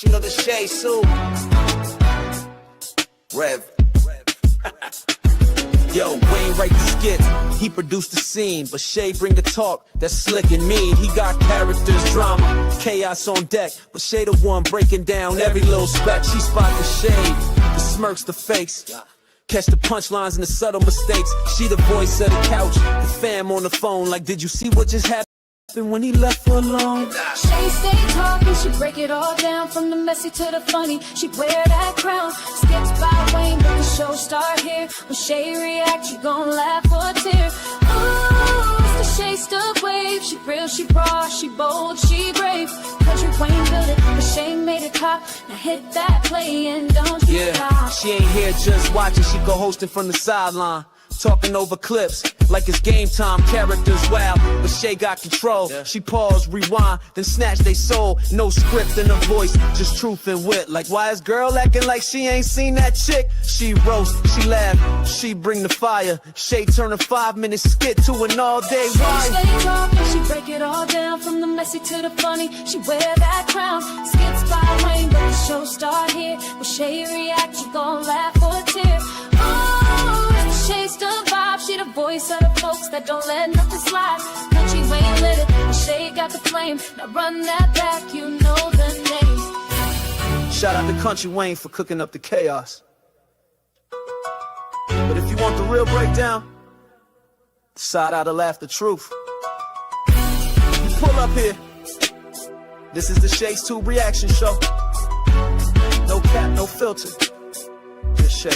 You know the Shay Sue. Rev. Yo, Wayne write the skits, he produced the scene, but Shay bring the talk that's slick and mean. He got characters, drama, chaos on deck, but Shay the one breaking down every little speck. She spot the shade, the smirks, the fakes, catch the punchlines and the subtle mistakes. She the voice of the couch, the fam on the phone, like did you see what just happened when he left her alone? Shay stay talking, she break it all down, from the messy to the funny. She wear that crown, skits by Wayne, but the show start here. When Shay react, you gon' laugh or tear. Ooh, it's the Shay stuck wave. She real, she raw, she bold, she brave. Kountry Wayne built it, but Shay made it pop. Now hit that play and don't you stop. She ain't here just watching, she go hosting from the sideline. Talking over clips like it's game time, characters wild, but Shay got control. She pause, rewind, then snatch they soul. No script in her voice, just truth and wit. Like why is girl acting like she ain't seen that chick? She roast, she laugh, she bring the fire. Shay turn a 5-minute skit to an all-day ride. She stay talking, she break it all down, from the messy to the funny. She wear that crown, skits by Wayne, but the show start here. When Shay react, you gon' laugh or tear. Shay's the vibe, she the voice of the folks that don't let nothing slide. Kountry Wayne lit it, and Shay got the flame. Now run that back, you know the name. Shout out to Kountry Wayne for cooking up the chaos. But if you want the real breakdown, the side out to laugh the truth. You pull up here. This is the Shay's Tube reaction show. No cap, no filter. Just Shay.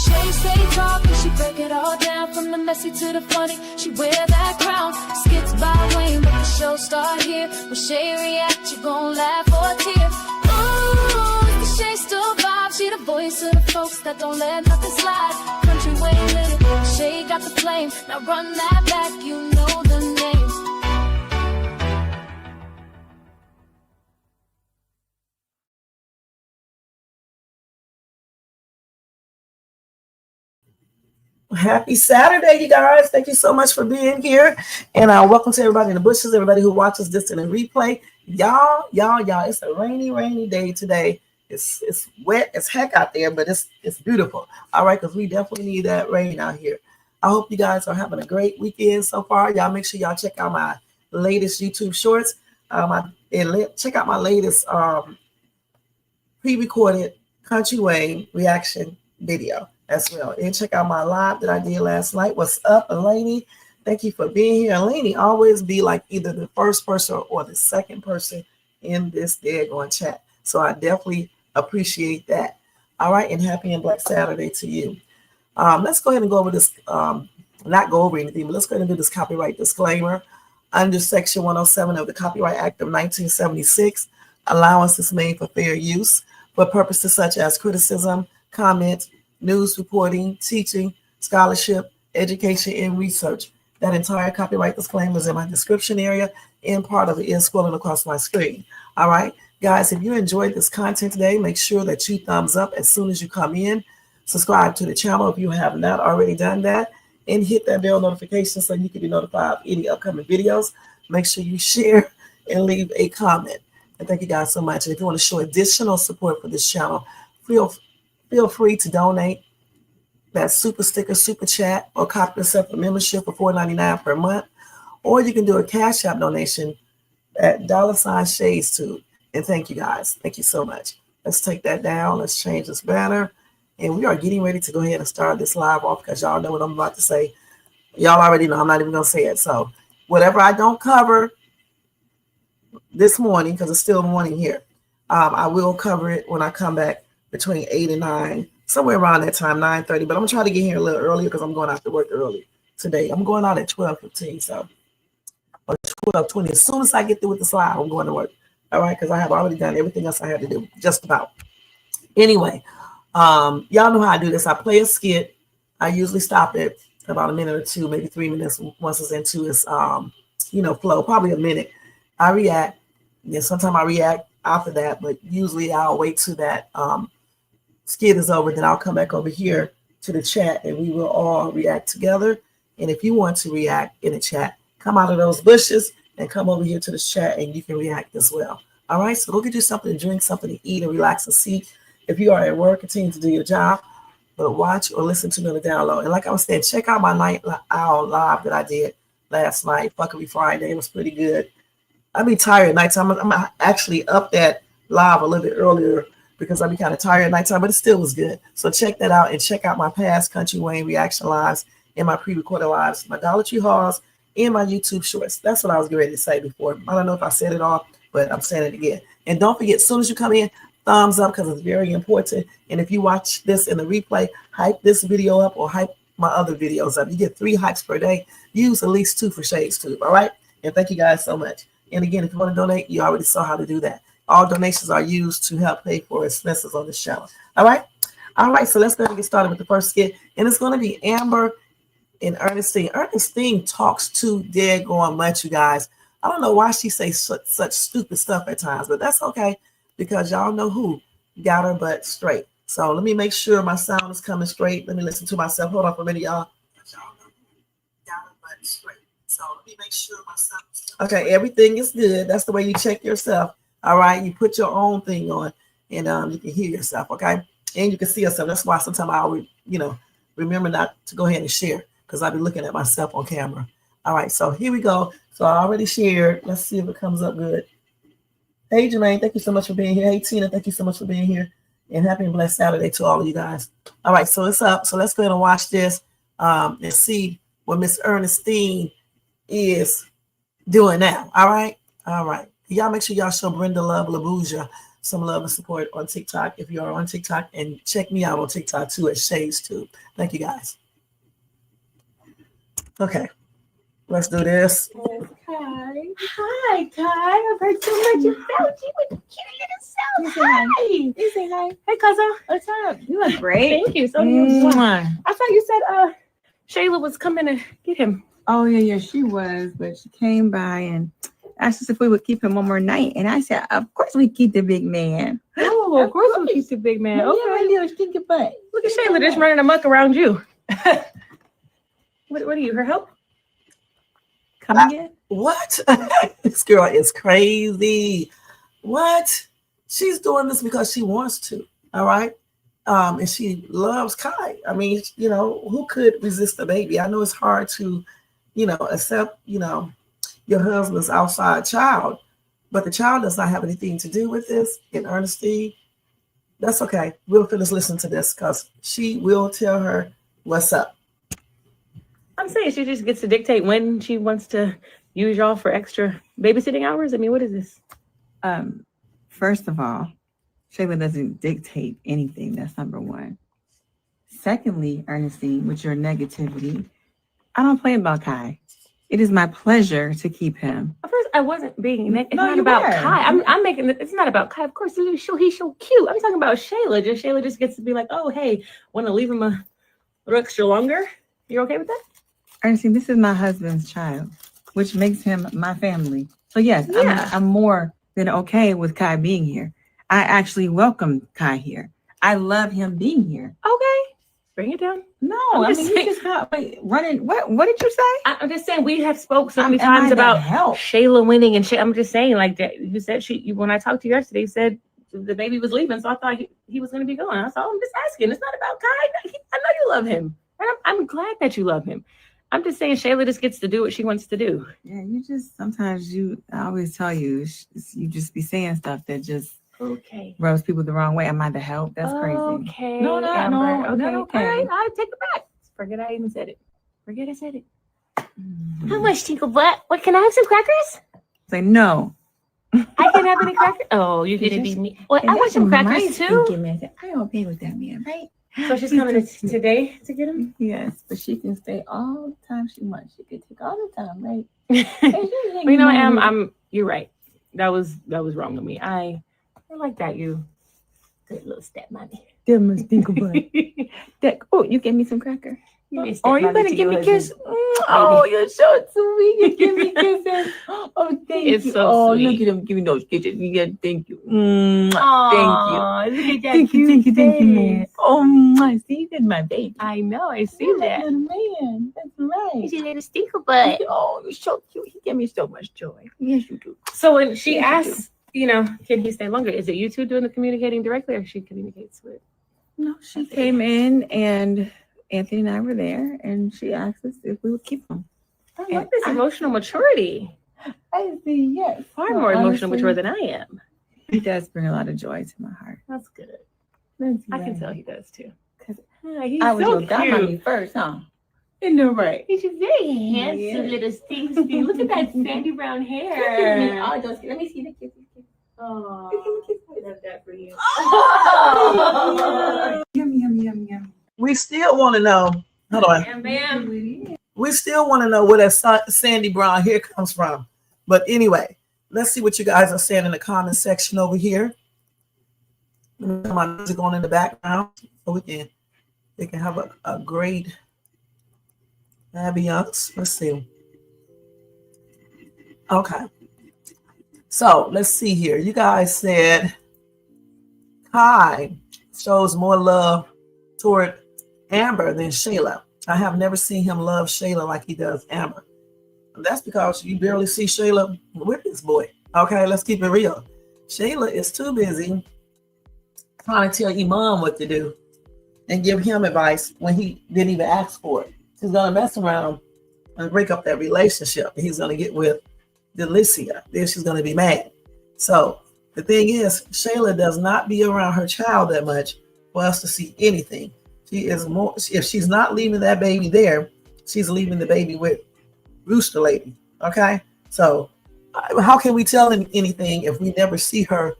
Shay stay talking, she break it all down, from the messy to the funny. She wear that crown, skits by Wayne, but the show start here. When Shay react, you gon' laugh or tear. Ooh, it's the Shay still vibe, she the voice of the folks that don't let nothing slide. Kountry Wayne lit it, Shay got the flame. Now run that back, you know the name. Happy Saturday, you guys. Thank you so much for being here. And welcome to everybody in the bushes, everybody who watches this in a replay. Y'all, it's a rainy day today. It's wet as heck out there, but it's beautiful. All right, because we definitely need that rain out here. I hope you guys are having a great weekend so far. Y'all make sure y'all check out my latest YouTube shorts. And check out my latest pre-recorded Kountry Wayne reaction video as well. And check out my live that I did last night. What's up, Elaney? Thank you for being here. Elaney always be like either the first person or the second person in this daggone chat. So I definitely appreciate that. All right, and happy and Black Saturday to you. Let's go ahead and go over this, not go over anything, but let's go ahead and do this copyright disclaimer. Under Section 107 of the Copyright Act of 1976, allowance is made for fair use for purposes such as criticism, comment, news reporting, teaching, scholarship, education, and research. That entire copyright disclaimer is in my description area, and part of it is scrolling across my screen. All right, guys, if you enjoyed this content today, make sure that you thumbs up as soon as you come in. Subscribe to the channel if you have not already done that, and hit that bell notification so you can be notified of any upcoming videos. Make sure you share and leave a comment. And thank you guys so much. And if you want to show additional support for this channel, feel free to donate that super sticker, super chat, or copy yourself a membership for $4.99 per month. Or you can do a Cash App donation at $ShadesTube. And thank you guys. Thank you so much. Let's take that down. Let's change this banner. And we are getting ready to go ahead and start this live off because y'all know what I'm about to say. Y'all already know I'm not even going to say it. So whatever I don't cover this morning, because it's still morning here, I will cover it when I come back between 8 and 9, somewhere around that time, 9:30. But I'm going to try to get here a little earlier because I'm going out to work early today. I'm going out at 12:15, so, or 12:20. As soon as I get through with the slide, I'm going to work. All right, because I have already done everything else I had to do, just about. Anyway, y'all know how I do this. I play a skit. I usually stop it about a minute or two, maybe 3 minutes once it's into its, flow, probably a minute. I react. And sometimes I react after that, but usually I'll wait till that skit is over, then I'll come back over here to the chat and we will all react together. And if you want to react in the chat, come out of those bushes and come over here to the chat and you can react as well. All right, so go get you something to drink, something to eat, and relax and see. If you are at work, continue to do your job, but watch or listen to me on the download. And like I was saying, check out my night owl live that I did last night, Fuckery Friday. It was pretty good. I be tired at nighttime. I'm actually up that live a little bit earlier because I be kind of tired at nighttime, but it still was good. So check that out and check out my past Kountry Wayne reaction lives and my pre-recorded lives, my Dollar Tree hauls, and my YouTube shorts. That's what I was getting ready to say before. I don't know if I said it all, but I'm saying it again. And don't forget, as soon as you come in, thumbs up because it's very important. And if you watch this in the replay, hype this video up or hype my other videos up. You get 3 hypes per day. Use at least 2 for Shades Tube. All right. And thank you guys so much. And again, if you want to donate, you already saw how to do that. All donations are used to help pay for expenses on this channel. All right. All right. So let's go ahead and get started with the first skit. And it's going to be Amber and Ernestine. Ernestine talks too daggone much, you guys. I don't know why she says such stupid stuff at times, but that's okay. Because y'all know who got her butt straight. So let me make sure my sound is coming straight. Let me listen to myself. Hold on for a minute, y'all. Y'all know who got her butt straight. So let me make sure my sound is coming straight. Everything is good. That's the way you check yourself. All right. You put your own thing on and you can hear yourself. Okay. And you can see yourself. That's why sometimes I always, remember not to go ahead and share because I'll be looking at myself on camera. All right. So here we go. So I already shared. Let's see if it comes up good. Hey, Jermaine, thank you so much for being here. Hey, Tina, thank you so much for being here. And happy and blessed Saturday to all of you guys. All right, so it's up. So let's go ahead and watch this and see what Miss Ernestine is doing now. All right? All right. Y'all make sure y'all show Brenda Love LaBouja some love and support on TikTok if you are on TikTok. And check me out on TikTok, too, at Shades Tube. Thank you, guys. Okay. Let's do this. Hi, Kai. I've heard so much about you with the cute little self. Hi. You say hi. Hey, cousin. What's up? You look great. Thank you. So I thought you said Shayla was coming to get him. Oh, yeah, she was. But she came by and asked us if we would keep him one more night. And I said, of course we keep the big man. Oh, of course we keep the big man. Okay. Yeah, my little stinky butt. Look at Shayla just running amok around you. What are you, her help? Come again? What? This girl is crazy. What? She's doing this because she wants to. All right. And she loves Kai. I mean, who could resist a baby? I know it's hard to, accept, your husband's outside child, but the child does not have anything to do with this. And Ernestine, that's okay. We'll finish listening to this because she will tell her what's up. I'm saying she just gets to dictate when she wants to use y'all for extra babysitting hours. I mean, what is this? First of all, Shayla doesn't dictate anything. That's number one. Secondly, Ernestine, with your negativity, I don't play about Kai. It is my pleasure to keep him. At first, I wasn't being negative. It's not about Kai. I'm making it. It's not about Kai. Of course, he's so cute. I'm talking about Shayla. Shayla just gets to be like, oh, hey, want to leave him a little extra longer? You're okay with that? Ernestine, this is my husband's child, which makes him my family. So yes, yeah. I'm more than okay with Kai being here. I actually welcome Kai here. I love him being here. Okay, bring it down. No, you just got running. What did you say? I'm just saying we have spoke so many times about Shayla winning and shit. I'm just saying, like you said, when I talked to you yesterday, you said the baby was leaving, so I thought he was going to be going. So I'm just asking. It's not about Kai. I know you love him, and I'm glad that you love him. I'm just saying Shayla just gets to do what she wants to do. Yeah, I always tell you, you just be saying stuff that just rubs people the wrong way. Am I the help? That's crazy. Okay. No. Okay. All right, I'll take it back. Forget I even said it. Forget I said it. How much, Tinkle Butt? What, can I have some crackers? Say no. I can't have any crackers? Oh, you're going to be me. Well, I want some crackers too. I don't pay with that man, right? So she's coming today to get him? Yes, but she can stay all the time she wants. She can take all the time, right? But you know, I'm. You're right. That was wrong of me. I like that. You good little stepmommy. Damn, stinker butt. Oh, you gave me some cracker. Oh, you better give me a kiss. Oh, you're so sweet. You give me kisses. Oh, thank you. So oh, sweet. Look at him giving those kisses. Yeah, thank you. Thank you. Look at that Thank you, man. Oh, I see that, my baby. I know. I see that. Little man. That's right. He's a little stinker butt. Oh, you're so cute. He gave me so much joy. Yes, you do. So when she asks you know, can he stay longer? Is it you two doing the communicating directly, or she communicates with? No, she came in and Anthony and I were there, and she asked us if we would keep him. I love this emotional maturity. I see, yes. Far more emotional mature than I am. He does bring a lot of joy to my heart. That's good. Thank you, I can baby. tell he does too. Because He's I was so your godmommy cute. first, huh? Isn't that right? He's just very handsome, Yeah. little stinky. Look at that sandy brown hair. Oh, let me see the kiss. Oh, I love that for you. Yum, yum, yum, yum. We still want to know. Hold on. Bam, bam. We still want to know where that sandy brown hair comes from. But anyway, let's see what you guys are saying in the comment section over here. Let me put my music on in the background so we can have a great ambiance. Let's see. Okay. So let's see here. You guys said Kai shows more love toward Amber than Shayla. I have never seen him love Shayla like he does Amber. That's because you barely see Shayla with this boy. Okay, let's keep it real. Shayla is too busy trying to tell Imam what to do and give him advice when he didn't even ask for it. She's gonna mess around and break up that relationship. He's gonna get with Delicia. Then she's gonna be mad. So the thing is, Shayla does not be around her child that much for us to see anything. She is more, if she's not leaving that baby there, she's leaving the baby with Rooster Lady. Okay, so how can we tell him anything if we never see her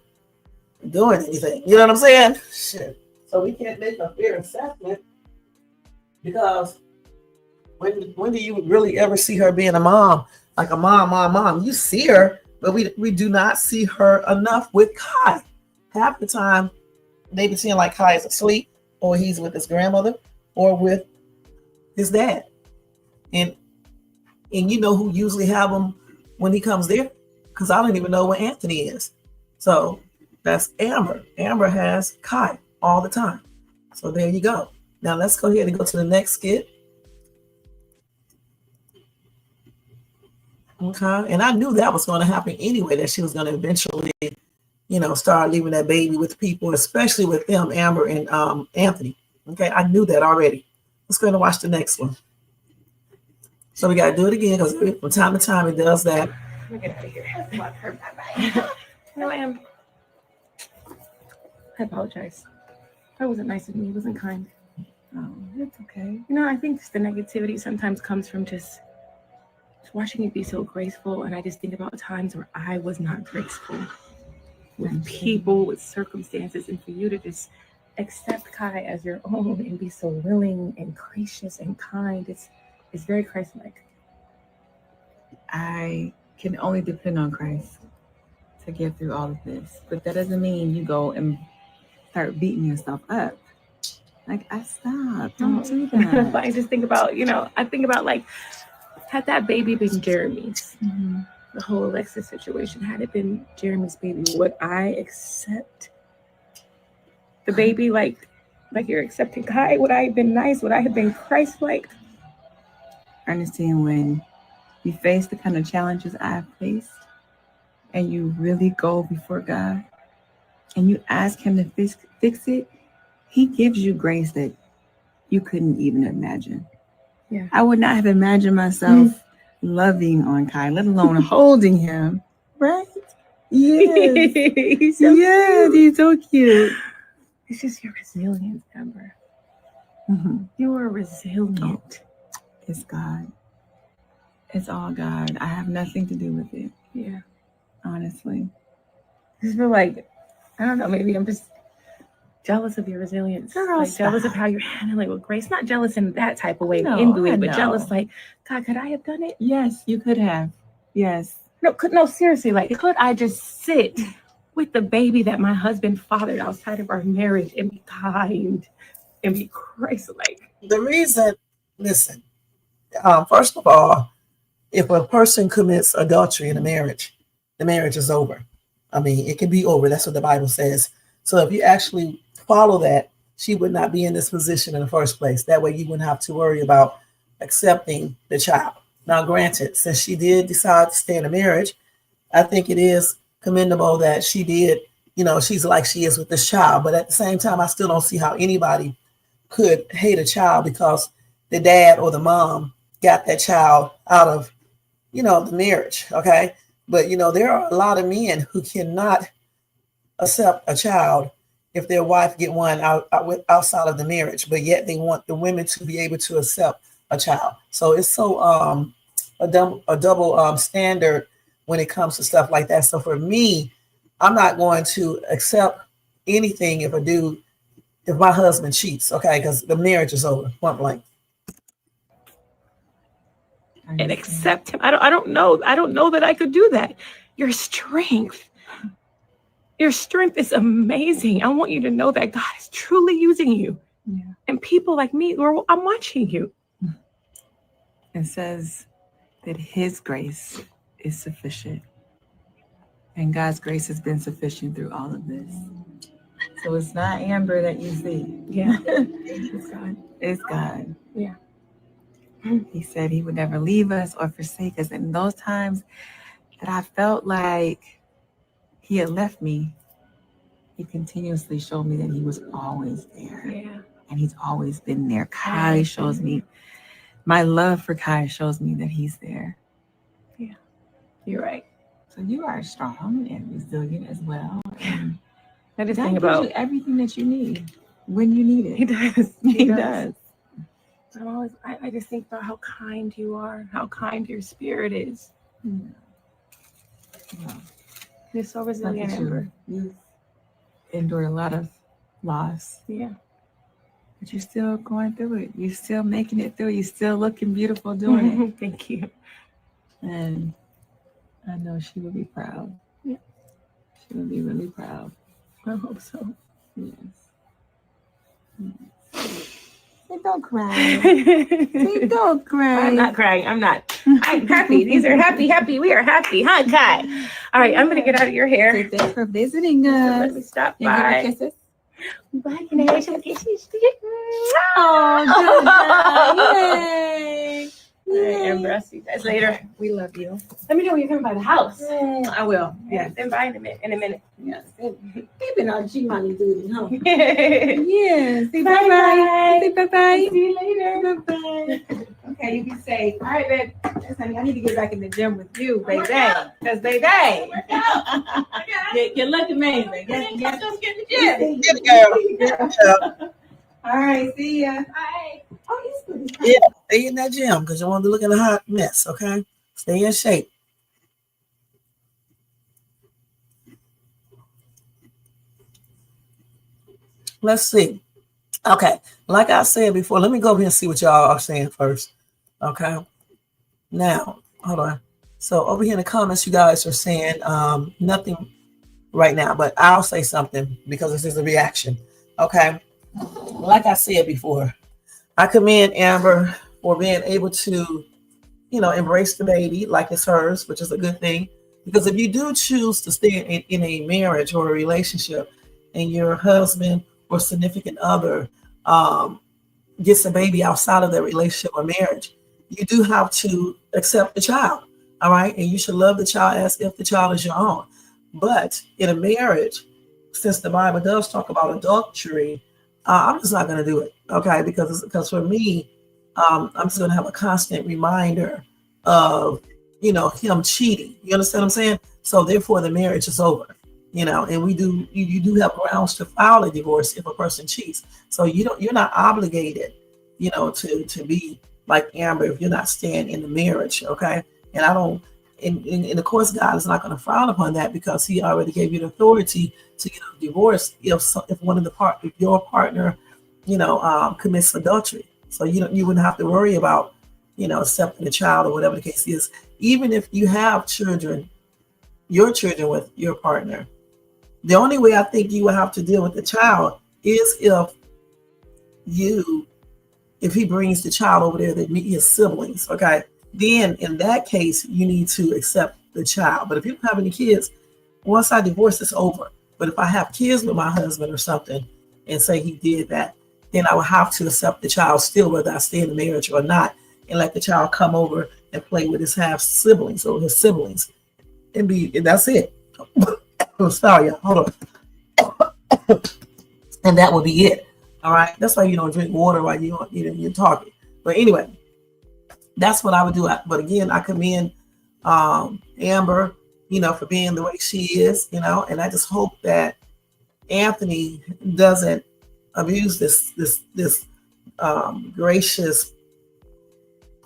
doing anything? You know what I'm saying? Shit. So we can't make a fair assessment because when do you really ever see her being a mom? Like a mom? You see her, but we do not see her enough with Kai. Half the time, they pretend like Kai is asleep, or he's with his grandmother, or with his dad. And you know who usually have him when he comes there? Because I don't even know where Anthony is. So that's Amber. Amber has Kai all the time. So there you go. Now let's go ahead and go to the next skit. Okay, and I knew that was going to happen anyway, that she was going to eventually, start leaving that baby with people, especially with them, Amber and Anthony. Okay, I knew that already. Let's go ahead and watch the next one. So we got to do it again because from time to time it does that. Let me get out of here. Bye-bye. No, I apologize. That wasn't nice of me. It wasn't kind. Oh, it's okay. I think just the negativity sometimes comes from just watching you be so graceful, and I just think about times where I was not graceful with people, with circumstances, and for you to just accept Kai as your own and be so willing and gracious and kind, it's very Christ-like. I can only depend on Christ to get through all of this, but that doesn't mean you go and start beating yourself up. Like, stop, don't do that. But I just think about, like, had that baby been Jeremy's, the whole Alexis situation, had it been Jeremy's baby, would I accept the baby like you're accepting Kai? Would I have been nice? Would I have been Christ-like? Ernestine, when you face the kind of challenges I've faced, and you really go before God, and you ask him to fix it, he gives you grace that you couldn't even imagine. Yeah. I would not have imagined myself loving on Kai, let alone holding him. Right? Yes. He's so cute. He's so cute. It's just your resilience, Amber. Mm-hmm. You are resilient. It's God. It's all God. I have nothing to do with it. Yeah. Honestly. I just feel like, I don't know, maybe I'm just jealous of your resilience. Girl, like jealous of how you're handling with grace. Not jealous in that type of way, No, into I it, but know. jealous like, God, could I have done it? Yes, you could have. Yes. No, seriously, like, could I just sit with the baby that my husband fathered outside of our marriage and be kind and be Christ-like? The reason, listen, first of all, if a person commits adultery in a marriage, the marriage is over. I mean, it can be over. That's what the Bible says. So if you actually follow that, she would not be in this position in the first place. That way you wouldn't have to worry about accepting the child. Now, granted, since she did decide to stay in a marriage, I think it is commendable that she did, she's like she is with this child. But at the same time, I still don't see how anybody could hate a child because the dad or the mom got that child out of, the marriage. Okay. But, there are a lot of men who cannot accept a child if their wife get one outside of the marriage, but yet they want the women to be able to accept a child. So it's so a double standard when it comes to stuff like that. So for me, I'm not going to accept anything if my husband cheats, okay, because the marriage is over, point blank. And accept him. I don't know. I don't know that I could do that. Your strength is amazing. I want you to know that God is truly using you. Yeah. And people like me, I'm watching you. It says that his grace is sufficient. And God's grace has been sufficient through all of this. So it's not Amber that you see. Yeah. It's God. It's God. Yeah. He said he would never leave us or forsake us. And those times that I felt like he had left me, he continuously showed me that he was always there. Yeah. And he's always been there. Kai shows me, my love for Kai shows me that he's there. Yeah. You're right. So you are strong and resilient as well. And I just God think gives about you everything that you need when you need it. He does. He does. I just think about how kind you are, how kind your spirit is. Yeah. Well, You're so resilient, Amber. You've endured a lot of loss. Yeah. But you're still going through it. You're still making it through. You're still looking beautiful doing it. Thank you. And I know she will be proud. Yeah. She will be really proud. I hope so. Yes. Say, don't cry. Say, don't cry. I'm not crying. I'm not. I'm happy. These are happy. We are happy, huh, Kai? All right, I'm going to get out of your hair. Say thanks for visiting us. Let me stop And give her by. kisses. Bye. Can I have some kisses? Oh, good. Yay. All right, Amber, I'll see you guys later. We love you. Let me know when you're coming by the house. I will. Yeah, then bye in a minute. Yes. Keeping our G-Money duty, huh? Yes. Yes. Say Bye, bye-bye. Say bye. bye-bye. See you later. Bye-bye. Okay, you be safe. All right, babe. Yes, honey, I need to get back in the gym with you, baby. out. Because, baby, you look amazing. Yes. Let's get in the gym. Get it, girl. All right, see ya. Bye. Oh, you still Yeah, stay in that gym because you want to be looking a hot mess, okay? Stay in shape. Let's see. Okay, like I said before, let me go over here and see what y'all are saying first. Okay. Now, hold on. So over here in the comments, you guys are saying nothing right now, but I'll say something because this is a reaction. Okay. Like I said before, I commend Amber for being able to, embrace the baby like it's hers, which is a good thing. Because if you do choose to stay in a marriage or a relationship and your husband or significant other gets a baby outside of their relationship or marriage, you do have to accept the child. All right. And you should love the child as if the child is your own. But in a marriage, since the Bible does talk about adultery, I'm just not going to do it. Okay. Because for me, I'm just going to have a constant reminder of, him cheating. You understand what I'm saying? So therefore the marriage is over, and you do have grounds to file a divorce if a person cheats. So you're not obligated, to be like Amber if you're not staying in the marriage. Okay. And I don't, and of course, God is not going to frown upon that because he already gave you the authority to get a divorce if one of if your partner, commits adultery. So you wouldn't have to worry about, accepting the child or whatever the case is. Even if you have your children with your partner, the only way I think you will have to deal with the child is if he brings the child over there to meet his siblings. Okay. Then in that case, you need to accept the child. But if you don't have any kids, once I divorce, it's over. But if I have kids with my husband or something and say he did that, then I will have to accept the child still, whether I stay in the marriage or not, and let the child come over and play with his half siblings or his siblings and that's it. I'm sorry, hold on. And that will be it. All right. That's why you don't drink water while you're talking. But anyway, that's what I would do. But again, I commend Amber, for being the way she is, and I just hope that Anthony doesn't abuse this gracious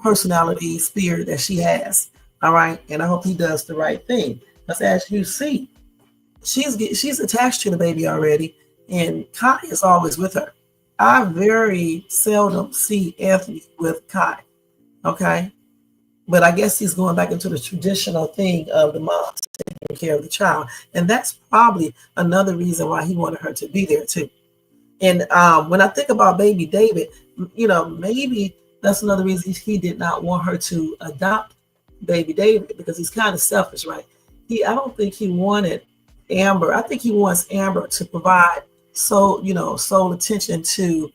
personality spirit that she has. All right. And I hope he does the right thing. Because as you see, she's attached to the baby already, and Kai is always with her. I very seldom see Anthony with Kai. Okay. But I guess he's going back into the traditional thing of the mom taking care of the child. And that's probably another reason why he wanted her to be there too. And when I think about baby David, maybe that's another reason he did not want her to adopt baby David, because he's kind of selfish, right? I don't think he wanted Amber. I think he wants Amber to provide sole attention to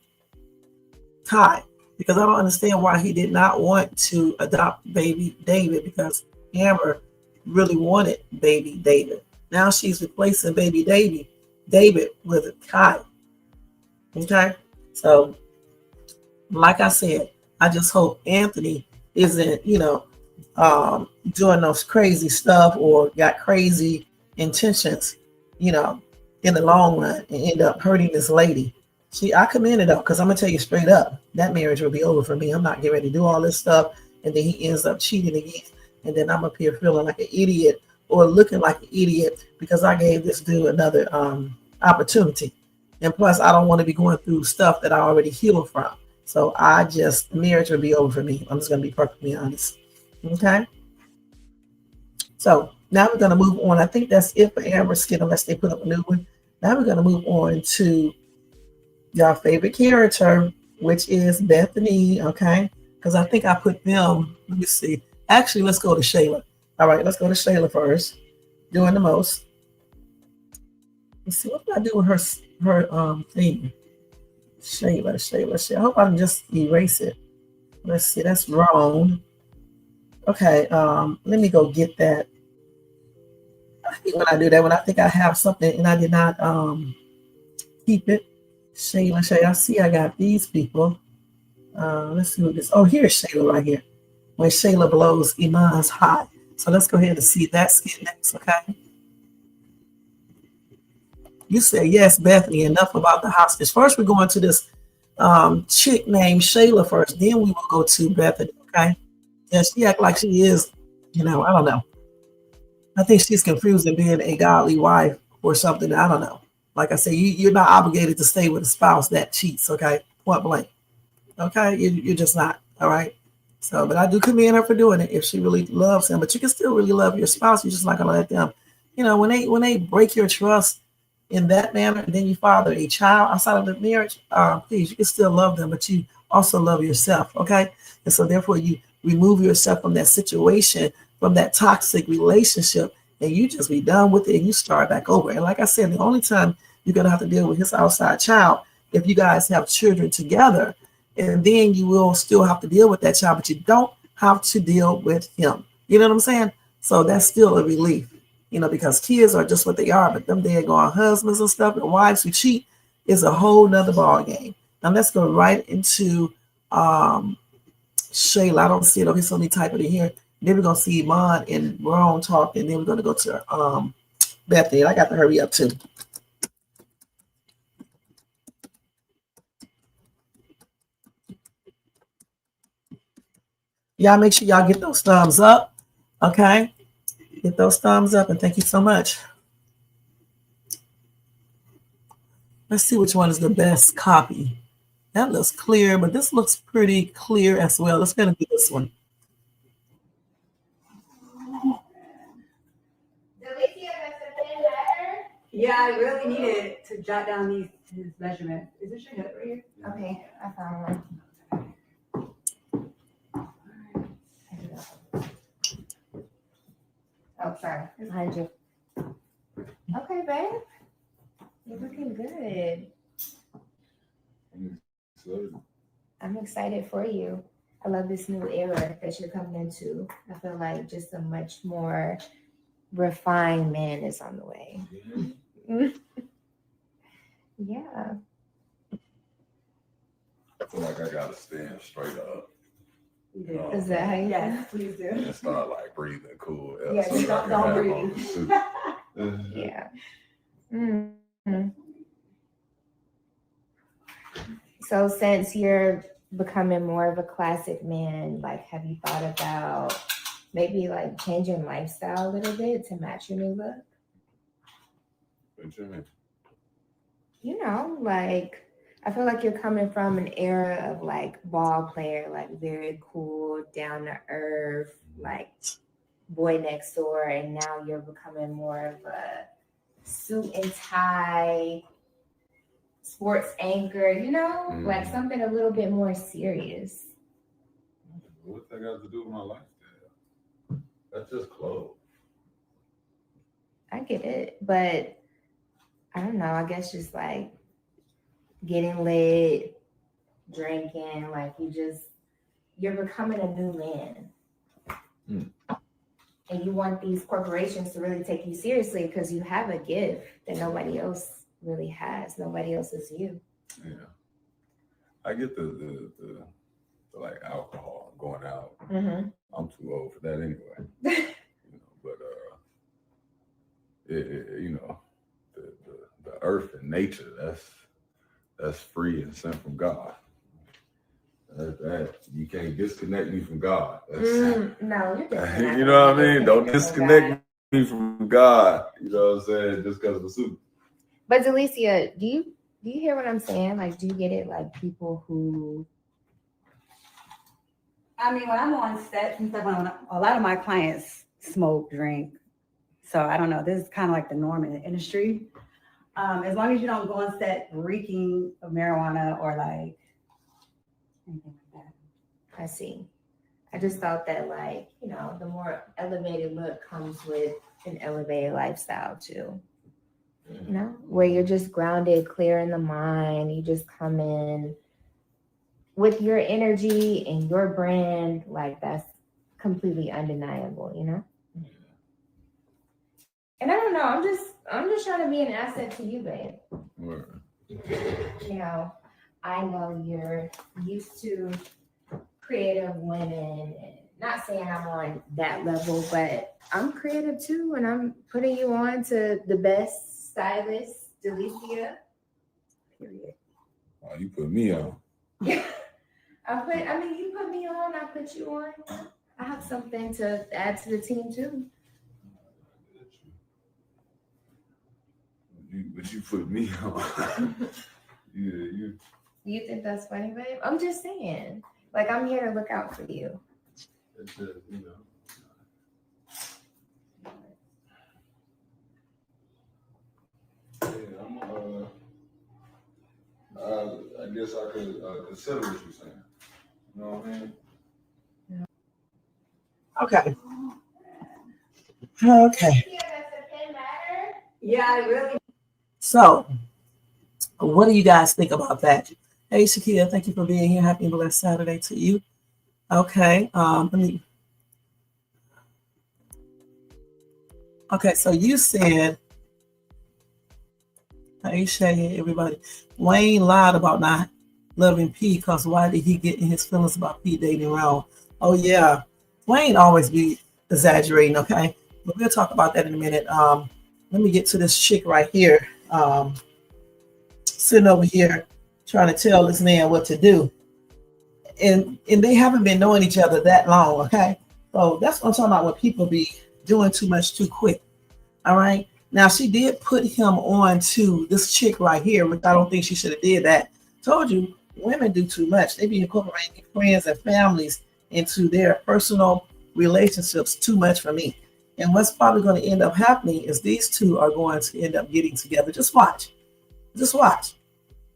Kai, because I don't understand why he did not want to adopt baby David, because Amber really wanted baby David. Now she's replacing baby David with Kai. Okay, so like I said, I just hope Anthony isn't, doing those crazy stuff or got crazy intentions, in the long run and end up hurting this lady. I commend it though, because I'm gonna tell you straight up, that marriage will be over for me. I'm not getting ready to do all this stuff, and then he ends up cheating again, and then I'm up here feeling like an idiot or looking like an idiot because I gave this dude another opportunity. And plus, I don't want to be going through stuff that I already healed from. So marriage will be over for me. I'm just gonna be perfectly honest. Okay. So now we're gonna move on. I think that's it for Amber's skit, unless they put up a new one. Now we're gonna move on to your favorite character, which is Bethany. Okay, because I think I put them. Let me see. Actually, let's go to Shayla. All right, let's go to Shayla first. Doing the most. Let's see, what did I do with her thing? Shayla. I hope I can just erase it. Let's see, that's wrong. Okay, let me go get that. I hate when I do that, when I think I have something and I did not keep it. Shayla. I see I got these people. Let's see what this. Oh, here's Shayla right here. When Shayla blows Iman's hot. So let's go ahead and see that skit next, okay? You said, yes, Bethany, enough about the hostage. First, we're going to this chick named Shayla first. Then we will go to Bethany, okay? Yeah, she act like she is, I don't know. I think she's confusing being a godly wife or something. I don't know. Like I said, you're not obligated to stay with a spouse that cheats, okay? Point blank. Okay? You're just not, all right? So, but I do commend her for doing it if she really loves him. But you can still really love your spouse. You're just not going to let them, when they break your trust in that manner, and then you father a child outside of the marriage, please, you can still love them, but you also love yourself, okay? And so therefore you remove yourself from that situation, from that toxic relationship, and you just be done with it and you start back over. And like I said, the only time you're going to have to deal with his outside child, if you guys have children together, and then you will still have to deal with that child, but you don't have to deal with him. You know what I'm saying? So that's still a relief. Because kids are just what they are, but them daggone husbands and stuff and wives who cheat is a whole nother ball game. Now let's go right into Shayla. I don't see it over here, so let me type it in here. Then we're gonna see Iman and Ron talk, and then we're gonna go to Bethany. I got to hurry up too. Y'all make sure y'all get those thumbs up, okay? Get those thumbs up, and thank you so much. Let's see which one is the best copy. That looks clear, but this looks pretty clear as well. Let's go and do this one. Yeah, I really needed to jot down his measurements. Is this your hip right here? Okay, I found one. Oh, sorry. It's behind you. Okay, babe. You're looking good. I'm excited for you. I love this new era that you're coming into. I feel like just a much more refined man is on the way. Yeah. I feel like I gotta stand straight up. You know, Is that how you Yes, please do. and start like breathing cool. Yeah, so that I can don't have breathe. on the suit. Yeah. Mm-hmm. So since you're becoming more of a classic man, like, have you thought about maybe like changing lifestyle a little bit to match your new look? What you mean? You know, like, I feel like you're coming from an era of like ball player, like very cool, down to earth, like boy next door, and now you're becoming more of a suit and tie, sports anchor, you know, like something a little bit more serious. What that got to do with my lifestyle? That's just clothes. I get it, but I don't know. I guess just like getting lit, drinking, like you're becoming a new man. And you want these corporations to really take you seriously because you have a gift that nobody else really has. Nobody else is you. Yeah. I get the like alcohol going out. Mm-hmm. I'm too old for that anyway. But you know, the earth and nature, that's free and sent from God. That you can't disconnect me from God. No, you're definitely You know what I mean? Don't disconnect me from God. You know what I'm saying? Just because of the suit. But Delicia, do you hear what I'm saying? Like, do you get it? Like people who, I mean, when I'm on sets and stuff, a lot of my clients smoke, drink. So I don't know. This is kind of like the norm in the industry. As long as you don't go on set reeking of marijuana or like anything like that. I see. I just thought that, like, you know, the more elevated look comes with an elevated lifestyle too. You know, where you're just grounded, clear in the mind. You just come in with your energy and your brand. Like, that's completely undeniable, you know? And I don't know, I'm just trying to be an asset to you, babe. Word. You know, I know you're used to creative women, and not saying I'm on that level, but I'm creative too, and I'm putting you on to the best stylist, Delicia. Period. Oh, you put me on. You put me on, I put you on. I have something to add to the team too. But you put me on. You. You think that's funny, babe? I'm just saying. Like, I'm here to look out for you. It's just, you know. Yeah, I guess I could consider what you're saying. You know what I mean? Okay. Okay. Yeah, I really. So, what do you guys think about that? Hey, Shakia, thank you for being here. Happy and blessed Saturday to you. Okay. Okay, so you said, hey, Shay, everybody, Wayne lied about not loving P because why did he get in his feelings about P dating around? Oh, yeah. Wayne always be exaggerating, okay? But we'll talk about that in a minute. Let me get to this chick right here. Sitting over here trying to tell this man what to do. And they haven't been knowing each other that long, okay? So that's what I'm talking about when people be doing too much too quick. All right. Now she did put him on to this chick right here, which I don't think she should have did that. Told you, women do too much. They be incorporating friends and families into their personal relationships too much for me. And what's probably going to end up happening is these two are going to end up getting together. Just watch. Just watch.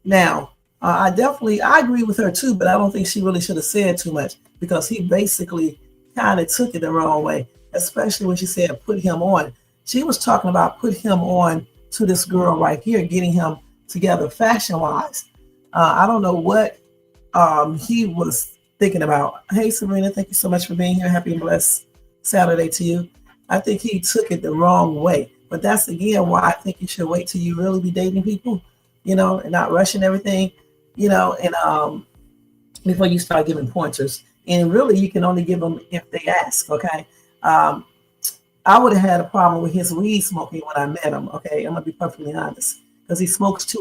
Now, I agree with her too, but I don't think she really should have said too much because he basically kind of took it the wrong way, especially when she said put him on. She was talking about put him on to this girl right here, getting him together fashion-wise. I don't know what he was thinking about. Hey, Serena, thank you so much for being here. Happy and blessed Saturday to you. I think he took it the wrong way. But that's again why I think you should wait till you really be dating people, and not rushing everything, and before you start giving pointers. And really, you can only give them if they ask. Okay. I would have had a problem with his weed smoking when I met him. Okay, I'm gonna be perfectly honest, because he smokes he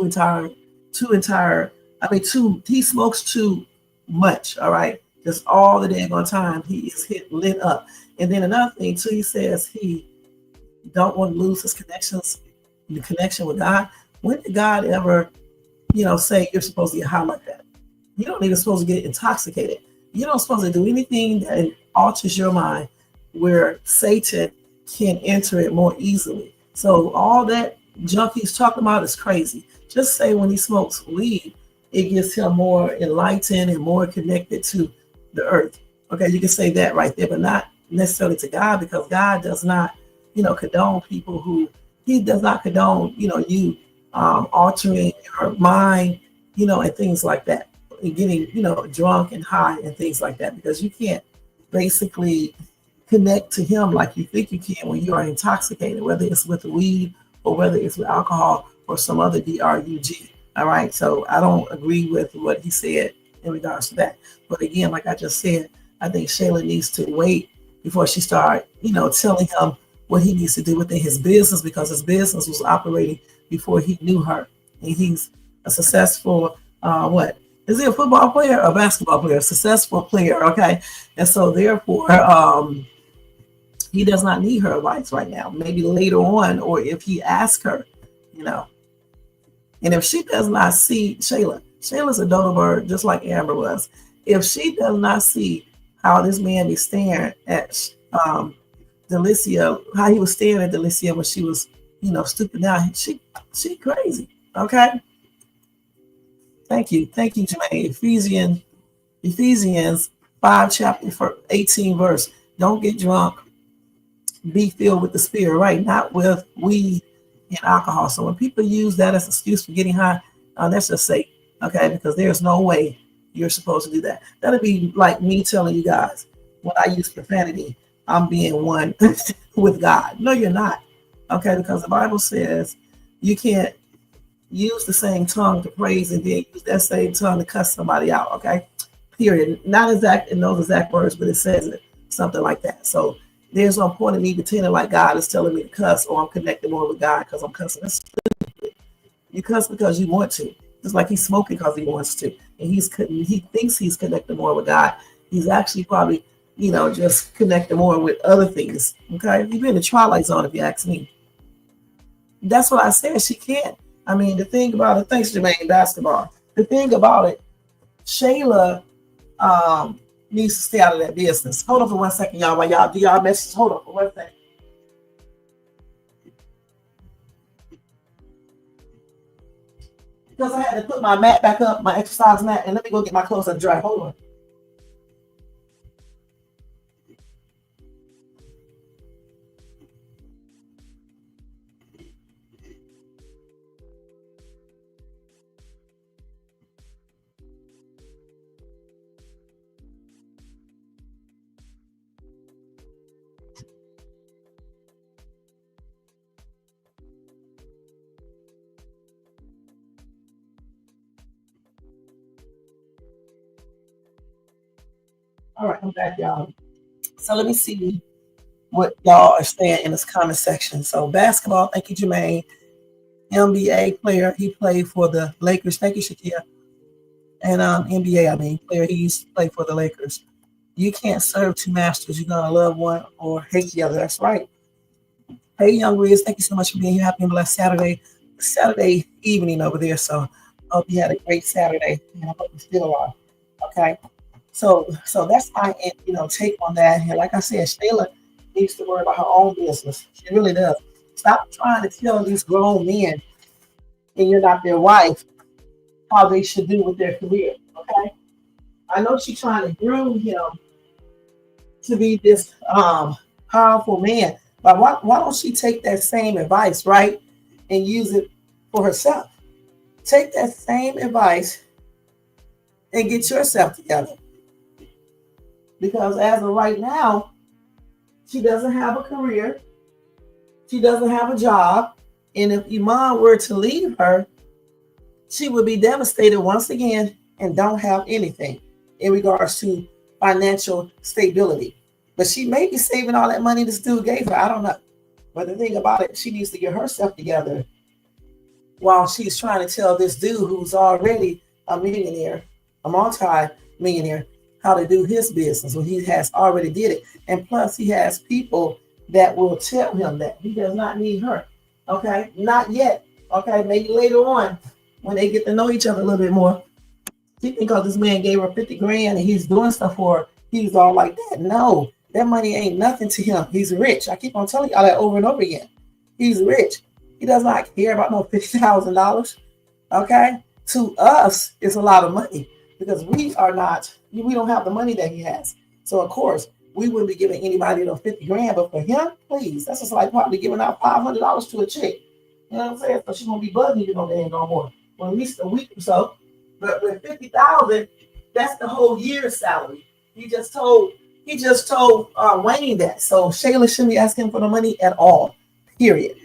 smokes too much. All right, just all the daggone time he is lit up. And then another thing too, he says he don't want to lose his the connection with God. When did God ever, say you're supposed to get high like that? You don't even supposed to get intoxicated. You're not supposed to do anything that alters your mind where Satan can enter it more easily. So all that junk he's talking about is crazy. Just say when he smokes weed, it gets him more enlightened and more connected to the earth. Okay, you can say that right there, but not necessarily to God, because God does not, condone people he does not condone, you altering your mind, and things like that, and getting, drunk and high and things like that, because you can't basically connect to him like you think you can when you are intoxicated, whether it's with the weed or whether it's with alcohol or some other drug. All right, so I don't agree with what he said in regards to that. But again, like I just said, I think Shayla needs to wait before she start, telling him what he needs to do within his business, because his business was operating before he knew her. And he's a successful, is he a football player or a basketball player? A successful player, okay? And so therefore, he does not need her advice right now. Maybe later on, or if he asks her, And if she does not see Shayla's a dodo bird, just like Amber was. If she does not see how this man is staring at Delicia, how he was staring at Delicia when she was, stooping down, she crazy. Okay. Thank you, Jermaine. Ephesians 5 chapter 18 verse. Don't get drunk. Be filled with the Spirit, right? Not with weed and alcohol. So when people use that as an excuse for getting high, that's just Satan. Okay, because there's no way you're supposed to do that. That'd be like me telling you guys, when I use profanity, I'm being one with God. No, you're not. Okay, because the Bible says you can't use the same tongue to praise and then use that same tongue to cuss somebody out. Okay, period. Not exact in those exact words, but it says it, something like that. So there's no point in me pretending like God is telling me to cuss, or I'm connected more with God because I'm cussing. That's stupid. You cuss because you want to. Just like he's smoking because he wants to, and he thinks he's connected more with God. He's actually probably, just connected more with other things. Okay, you've been in the twilight zone, if you ask me. That's what I said. She can't. I mean, the thing about it. Thanks, Jermaine. Basketball. The thing about it, Shayla needs to stay out of that business. Hold on for 1 second, y'all. While y'all do y'all messages, hold on for 1 second. Because I had to put my mat back up, my exercise mat, and let me go get my clothes and dry. Hold on. All right, I'm back, y'all. So let me see what y'all are saying in this comment section. So basketball, thank you, Jermaine. NBA player, he played for the Lakers. Thank you, Shakia. And NBA, player, he used to play for the Lakers. You can't serve two masters. You're gonna love one or hate the other. That's right. Hey, Young Riz, thank you so much for being here. Happy and blessed Saturday evening over there. So I hope you had a great Saturday, and I hope you still are. Okay. So that's my take on that. And like I said, Shayla needs to worry about her own business. She really does. Stop trying to tell these grown men, and you're not their wife, how they should do with their career. Okay. I know she's trying to groom him to be this powerful man, but why don't she take that same advice, right, and use it for herself? Take that same advice and get yourself together. Because as of right now, She doesn't have a career. She doesn't have a job. And if Iman were to leave her, she would be devastated once again and don't have anything in regards to financial stability. But she may be saving all that money this dude gave her. I don't know. But the thing about it, she needs to get herself together while she's trying to tell this dude who's already a millionaire, a multi-millionaire, how to do his business when he has already did it. And plus he has people that will tell him that he does not need her. Okay, not yet. Okay, maybe later on when they get to know each other a little bit more. She think because this man gave her 50 grand and he's doing stuff for her, he's all like that. No, that money ain't nothing to him. He's rich. I keep on telling y'all that over and over again. He's rich. He does not care about no $50,000. Okay, to us, it's a lot of money because we don't have the money that he has. So of course, we wouldn't be giving anybody no 50 grand, but for him, please, that's just like probably giving out $500 to a chick. You know what I'm saying? So she's gonna be bugging you no day no more. Well, at least a week or so. But with 50,000, that's the whole year's salary. He just told Wayne that. So Shayla shouldn't be asking for the money at all. Period.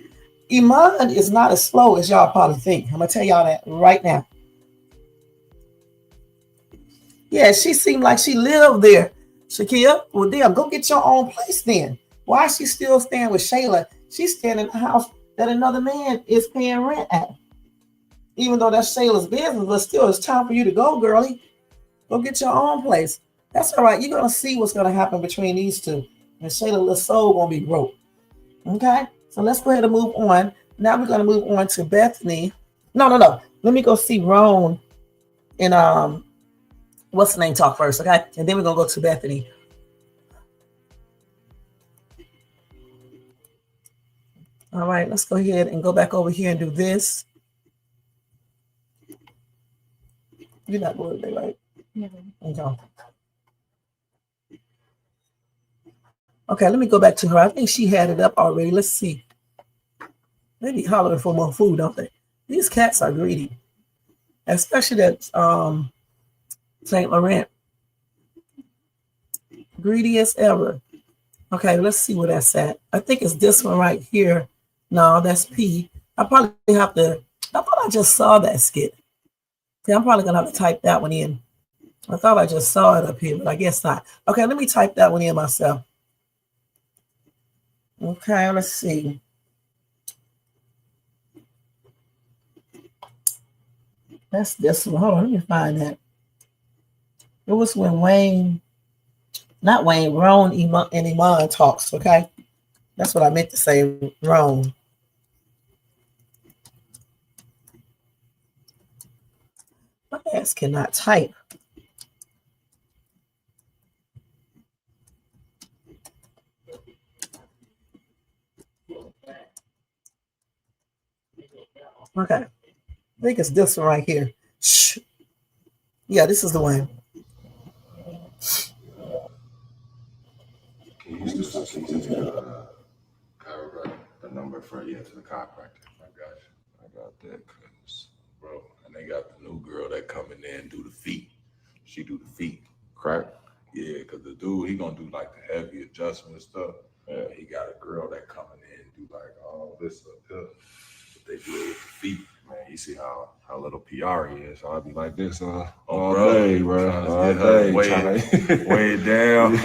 Iman is not as slow as y'all probably think. I'm gonna tell y'all that right now. Yeah, she seemed like she lived there. Shakia, well, damn, go get your own place then. Why is she still staying with Shayla? She's staying in the house that another man is paying rent at. Even though that's Shayla's business, but still, it's time for you to go, girlie. Go get your own place. That's all right. You're going to see what's going to happen between these two. And Shayla's little soul going to be broke. Okay? So let's go ahead and move on. Now we're going to move on to Bethany. No. Let me go see Roan and what's the name talk first, okay? And then we're going to go to Bethany. All right, let's go ahead and go back over here and do this. You're not going today, right? No. Okay, let me go back to her. I think she had it up already. Let's see. They be hollering for more food, don't they? These cats are greedy. Especially that St. Laurent. Greedy as ever. Okay, let's see where that's at. I think it's this one right here. No, that's P. I probably have to, I thought I just saw that skit. See, I'm probably gonna have to type that one in. I thought I just saw it up here, but I guess not. Okay, let me type that one in myself. Okay, let's see. That's this one. Hold on, let me find that. It was when Roan and Iman talks, okay? That's what I meant to say, Roan. My ass cannot type. Okay. I think it's this one right here. Shh. Yeah, this is the one. Can you use the chiropractor, the number for to the chiropractor? I got that, cause bro, and they got the new girl that come in there and do the feet. She do the feet. Crack? Yeah, cause the dude, he gonna do like the heavy adjustment stuff. Yeah. He got a girl that come in there and do like all this up here. But they do it with the feet. Man, you see how little PR he is. So I'd be like this all day, bro. All day. Way down.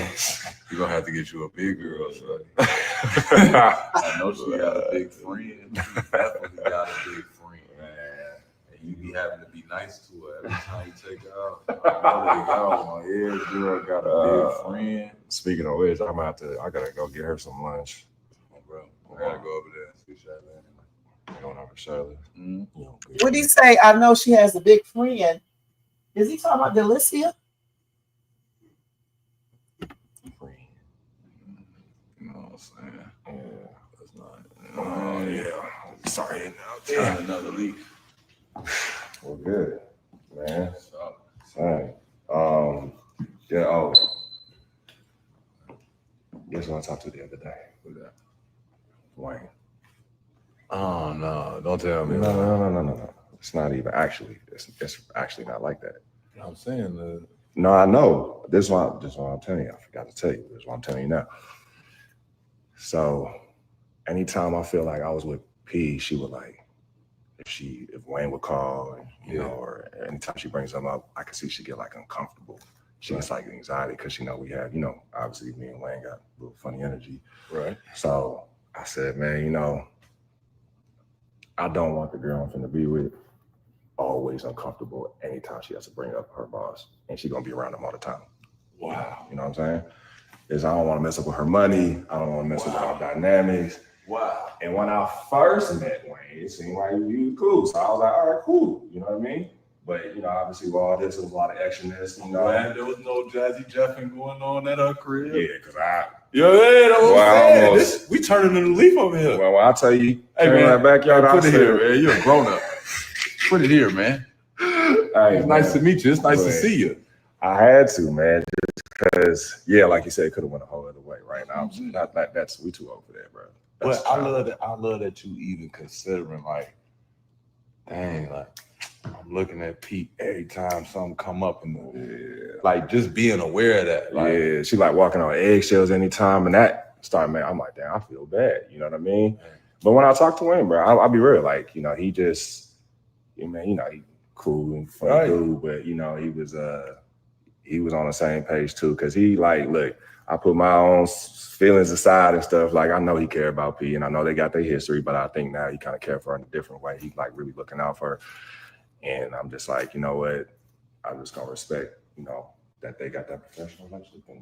You're gonna have to get you a big girl, son. I know she got a big friend. She definitely got a big friend, man. And you be having to be nice to her every time you take her out. I know my ears, girl got a big friend. Speaking of which, I gotta go get her some lunch. Oh, bro, I gotta go over there and see Shayla. Going over Shayla. What did he say? I know she has a big friend. Is he talking about Delicia? You know what I'm saying? Yeah, that's not. Oh yeah. Sorry, now another leak. Well, good, man. Sorry. Yeah. Oh, guess who I talked to the other day? Who's that? Wayne. Oh no! Don't tell me. No. It's not even actually. It's actually not like that. I'm saying No, I know. This is why I'm telling you. I forgot to tell you. This is what I'm telling you now. So anytime I feel like I was with P, she would like, if Wayne would call, you know, or anytime she brings him up, I can see she get like uncomfortable. She gets like anxiety because she know we have, you know, obviously me and Wayne got a little funny energy. Right. So I said, man, you know, I don't want the girl I'm finna be with always uncomfortable anytime she has to bring up her boss, and she's gonna be around them all the time. Wow. You know what I'm saying? Is I don't want to mess up with her money. I don't want to mess up with our dynamics. Wow. And when I first met Wayne, it seemed like he was cool. So I was like, all right, cool. You know what I mean? But, you know, obviously with all this, there was a lot of extraness, you know. Man, there was no jazzy jeffing going on at her crib. Yeah, because Yeah, that's what I'm saying. We turning a new leaf over here. Well, when I tell you, hey, man, that backyard, put it here, man. You're a grown-up. Put it here, man. Hey, it's nice to meet you. It's nice to see you. I had to, man, just because, yeah, like you said, it could have went a whole other way right now. That's we too old for that, bro. But I love that you even considering, like, dang, like, I'm looking at Pete every time something come up, and like just being aware of that. Like, yeah, she like walking on eggshells anytime, and that started, man, I'm like, damn, I feel bad. You know what I mean? Yeah. But when I talk to him, bro, I'll be real. Like, you know, he just, man, you know, he cool and funny dude, but you know, he was on the same page too, because he like, look, I put my own feelings aside and stuff. Like, I know he cared about P, and I know they got their history, but I think now he kind of cared for her in a different way. He's like really looking out for her. And I'm just like, you know what? I'm just gonna respect, you know, that they got that professional relationship. And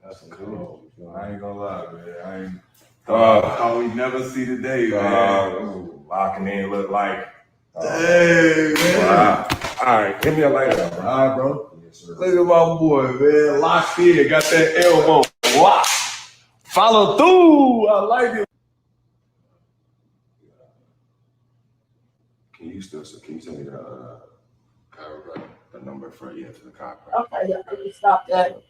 that's cool. I ain't gonna lie, man. I thought we'd never see the day, man. Locking in look like. Hey, man. Wow. All right, hit me up later, bro. All right, bro. Yes, sir. Look at my boy, man. Locked in, got that elbow. Wow. Follow through. I like it. Can you send me the chiropractor, the number for to the chiropractor? Okay, yeah, can you stop that?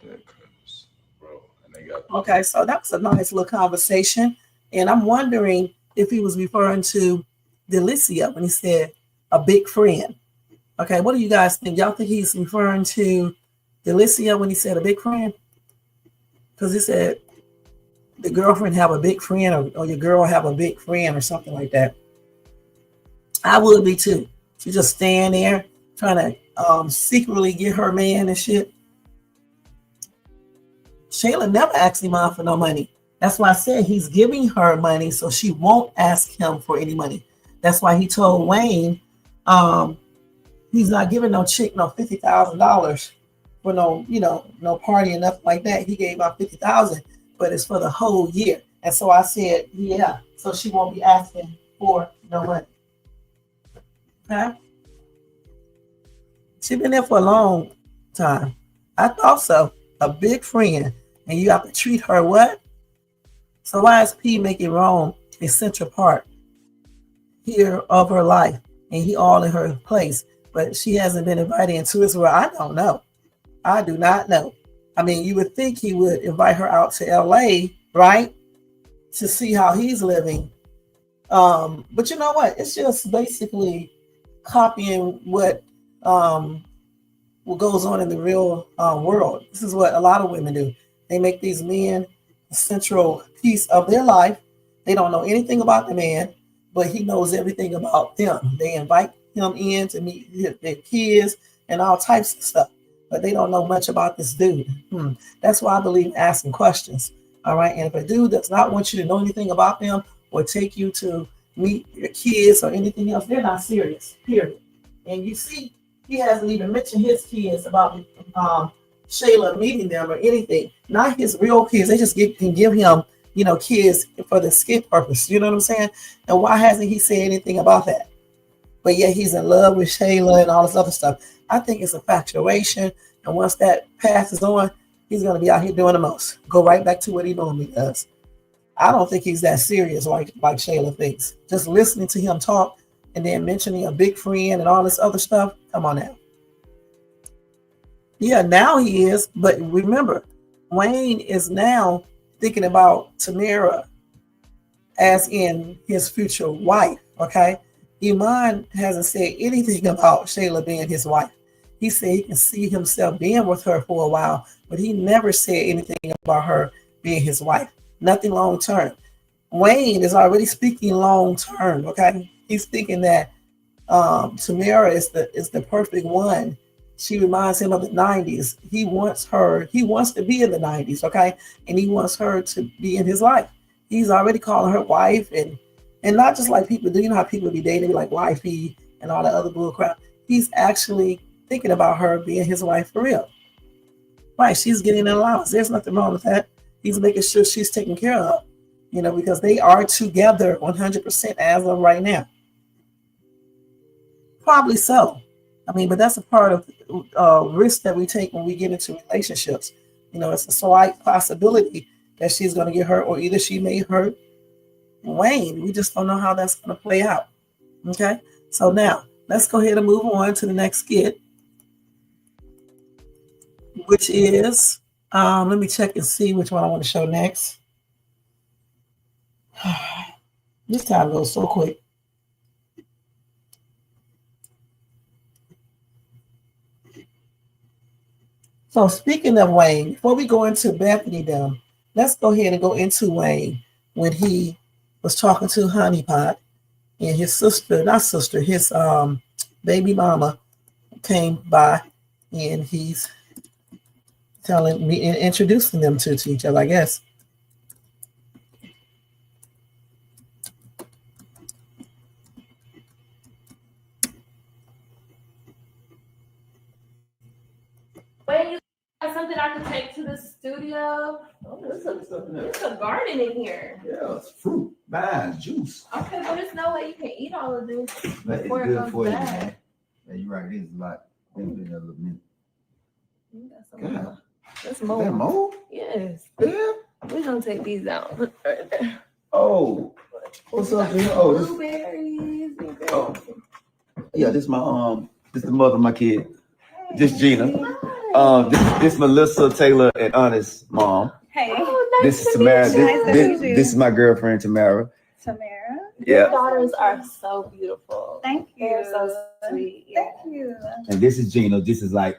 Okay, so that was a nice little conversation. And I'm wondering if he was referring to Delicia when he said a big friend. Okay, what do you guys think? Y'all think he's referring to Delicia when he said a big friend? Because he said the girlfriend have a big friend, or your girl have a big friend or something like that. I would be too. She just stand there trying to secretly get her man and shit. Shayla never asked him out for no money. That's why I said he's giving her money so she won't ask him for any money. That's why he told Wayne he's not giving no chick no $50,000 for no party and nothing like that. He gave out $50,000, but it's for the whole year. And so I said, yeah, so she won't be asking for no money. Okay. She's been there for a long time. I thought so. A big friend. And you have to treat her what? So why is P making wrong a central part here of her life? And he all in her place. But she hasn't been invited into his world. I don't know. I do not know. I mean, you would think he would invite her out to LA, right? To see how he's living. But you know what? It's just basically copying what goes on in the real world. This is what a lot of women do. They make these men a central piece of their life. They don't know anything about the man, but he knows everything about them. They invite him in to meet their kids and all types of stuff, but they don't know much about this dude. That's why I believe in asking questions. All right. And if a dude does not want you to know anything about them or take you to meet your kids or anything else, they're not serious, period. And you see, he hasn't even mentioned his kids about Shayla meeting them or anything. Not his real kids. They just can give him, kids for the skit purpose. You know what I'm saying? And why hasn't he said anything about that? But yet he's in love with Shayla and all this other stuff. I think it's infatuation. And once that passes on, he's going to be out here doing the most. Go right back to what he normally does. I don't think he's that serious like Shayla thinks. Just listening to him talk and then mentioning a big friend and all this other stuff. Come on now. Yeah, now he is. But remember, Wayne is now thinking about Tamara as in his future wife. Okay. Iman hasn't said anything about Shayla being his wife. He said he can see himself being with her for a while, but he never said anything about her being his wife. nothing long term. Wayne is already speaking long term. Okay, he's thinking that Tamara is the perfect one. She reminds him of the 90s. He wants to be in the 90s, okay? And he wants her to be in his life. He's already calling her wife and not just like people do. You know how people be dating, be like wifey and all that other bull crap. He's actually thinking about her being his wife for real. Right, she's getting an allowance. There's nothing wrong with that. He's making sure she's taken care of, because they are together 100% as of right now. Probably so. I mean, but that's a part of risk that we take when we get into relationships. It's a slight possibility that she's going to get hurt, or either she may hurt Wayne. We just don't know how that's going to play out. Okay, so now let's go ahead and move on to the next skit, which is, let me check and see which one I want to show next. This time goes so quick. So speaking of Wayne, before we go into Bethany down, let's go ahead and go into Wayne when he was talking to Honey Pot and his his baby mama came by, and he's telling me and introducing them to each other, I guess. Wayne, you got something I can take to the studio? Oh, there's something there. There's a garden in here. Yeah, it's fruit, vines, juice. Okay, but there's no way you can eat all of this That is before it good goes for you, bad. man. Yeah, you're right. It is a lot. Maybe another little minute. You got some God. more. That's Is that mold. mold? Yes. Yeah. We're gonna take these out. Right there. Oh, what's up, Gina? Oh, this. Blueberries. Oh. Yeah, this this the mother of my kid. This Gina. This Melissa, Taylor, and Honest mom. Hey, Oh, nice This is to Tamara. meet you. Nice to meet you. This is my girlfriend Tamara. Tamara. Your Yeah. daughters are so beautiful. Thank you. They're so sweet. Yeah. Thank you. And this is Gina. This is like,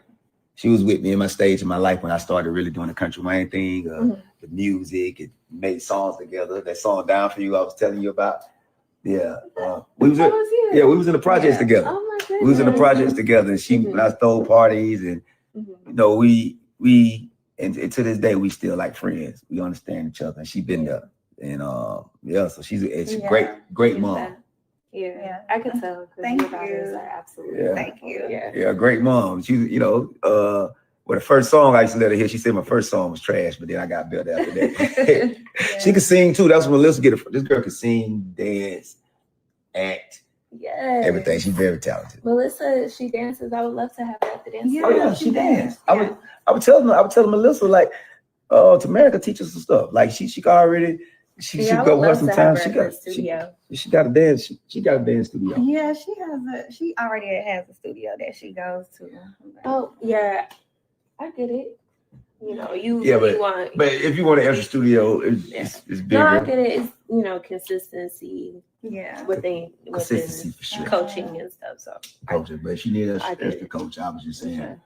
she was with me in my stage in my life when I started really doing the Kountry Wayne thing, the music, and made songs together. That song "Down for You" I was telling you about. Yeah, we was That was you. yeah, we was in the projects together. Oh my goodness. We was in the projects together, and she when I stole parties, and we and to this day we still like friends. We understand each other, and she been there, and yeah, so she's a great mom. Yeah, I could tell. 'Cause Thank your daughters you. are absolutely. Yeah. Thank you. Yeah, great mom. She, well, the first song I used to let her hear, she said my first song was trash, but then I got better after that. She could sing too. That's when Melissa get it. This girl could sing, dance, act, Yes. everything. She's very talented. Melissa, she dances. I would love to have her to dance. Yeah. Oh yeah, she danced. I would tell Melissa like, Tamara could teach us some stuff. Like she could already. She Yeah, I go would her love to have sometimes. her in her studio. She got a dance. She got a dance studio. Yeah, she already has a studio that she goes to. Oh yeah, I get it. You know, you Yeah, you want. But if you want an extra studio, it's bigger. No, I get it. It's consistency Yeah. within Consistency for sure. coaching and stuff. So Coaching, but she needs I an get extra it. coach. I was just saying. Okay.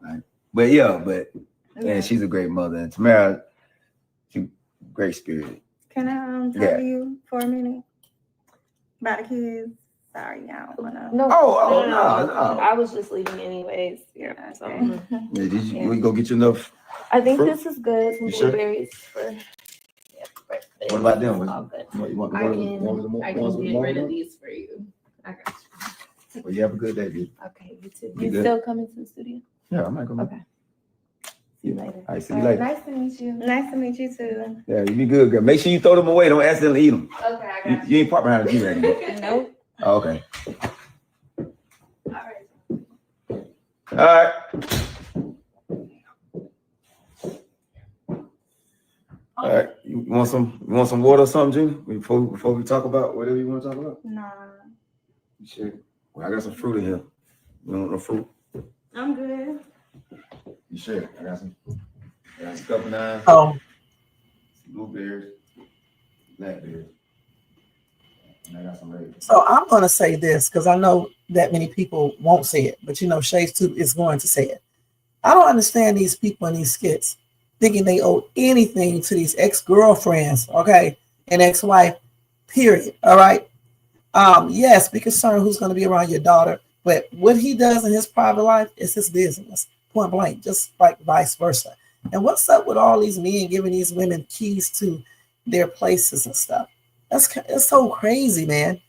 Right? But yeah, man, she's a great mother. And Tamara, she great spirit. Can I Yeah. tell you for a minute about the kids? Sorry, I don't wanna. no. No. I was just leaving anyways. Yeah. So Okay. Yeah, did you we go get you enough? I think Fruit? this is good. Some You sure? blueberries for. Yeah, breakfast. What about them? All good. You want the I ones can with get rid of more? these for you. I got you. Well, you have a good day, dude. Okay, you too. You You good? still coming to the studio? Yeah, I might go. Okay. See you later. All right, see you All right, later. nice to meet you. Nice to meet you too. Yeah, you be good, girl. Make sure you throw them away. Don't accidentally eat them. Okay, I got You ain't park behind the G right now. you. Nope. Oh, okay. All right. All right. All right. You want some water or something, Jimmy? Before we talk about whatever you want to talk about? Nah, You sure? Well, I got some fruit in here. You want no fruit? I'm good. You sure? I got some couple nine, Oh, some blueberries, blackberries. And I got some red. so I'm going to say this because I know that many people won't say it, but Shades too is going to say it. I don't understand these people in these skits. thinking they owe anything to these ex-girlfriends, okay, and ex-wife, period. All right. Yes, be concerned who's going to be around your daughter, but what he does in his private life is his business, point blank, just like vice versa. And what's up with all these men giving these women keys to their places and stuff? It's so crazy, man.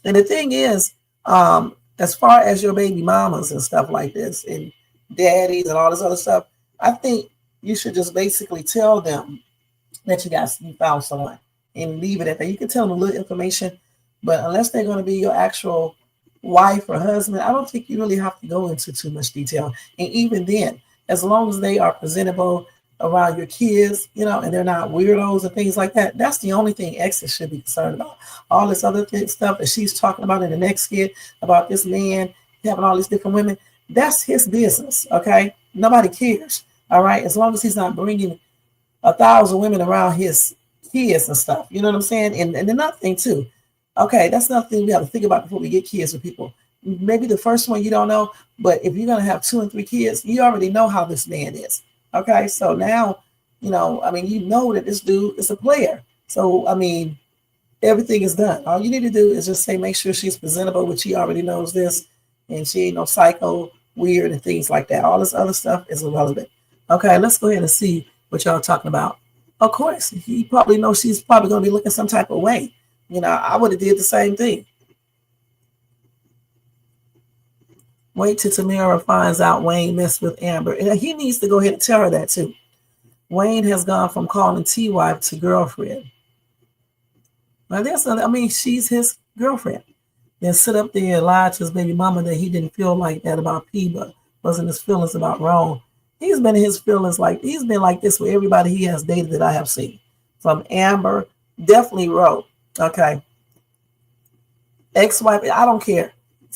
And the thing is, as far as your baby mamas and stuff like this, and daddies and all this other stuff, I think you should just basically tell them that you found someone and leave it at that. You can tell them a little information, but unless they're going to be your actual wife or husband, I don't think you really have to go into too much detail. And even then, as long as they are presentable around your kids, you know, and they're not weirdos and things like that, that's the only thing exes should be concerned about. All this other stuff that she's talking about in the next skit about this man having all these different women, that's his business, okay? Nobody cares, all right? As long as he's not bringing 1,000 women around his kids and stuff, you know what I'm saying? And another thing too, okay, that's another thing we have to think about before we get kids with people. Maybe the first one you don't know, but if you're going to have 2 and 3 kids, you already know how this man is. Okay, so now, you know, I mean, you know that this dude is a player. So, I mean, everything is done. All you need to do is just say, make sure she's presentable, which she already knows this, and she ain't no psycho, weird, and things like that. All this other stuff is irrelevant. Okay, let's go ahead and see what y'all talking about. Of course, he probably knows she's probably going to be looking some type of way. You know, I would have did the same thing. Wait till Tamara finds out Wayne messed with Amber. And he needs to go ahead and tell her that too. Wayne has gone from calling T-wife to girlfriend. Now she's his girlfriend. Then sit up there and lie to his baby mama that he didn't feel like that about P, but wasn't his feelings about wrong. He's been in his feelings he's been like this with everybody he has dated that I have seen. From Amber, definitely Ro. Okay. Ex-wife, I don't care.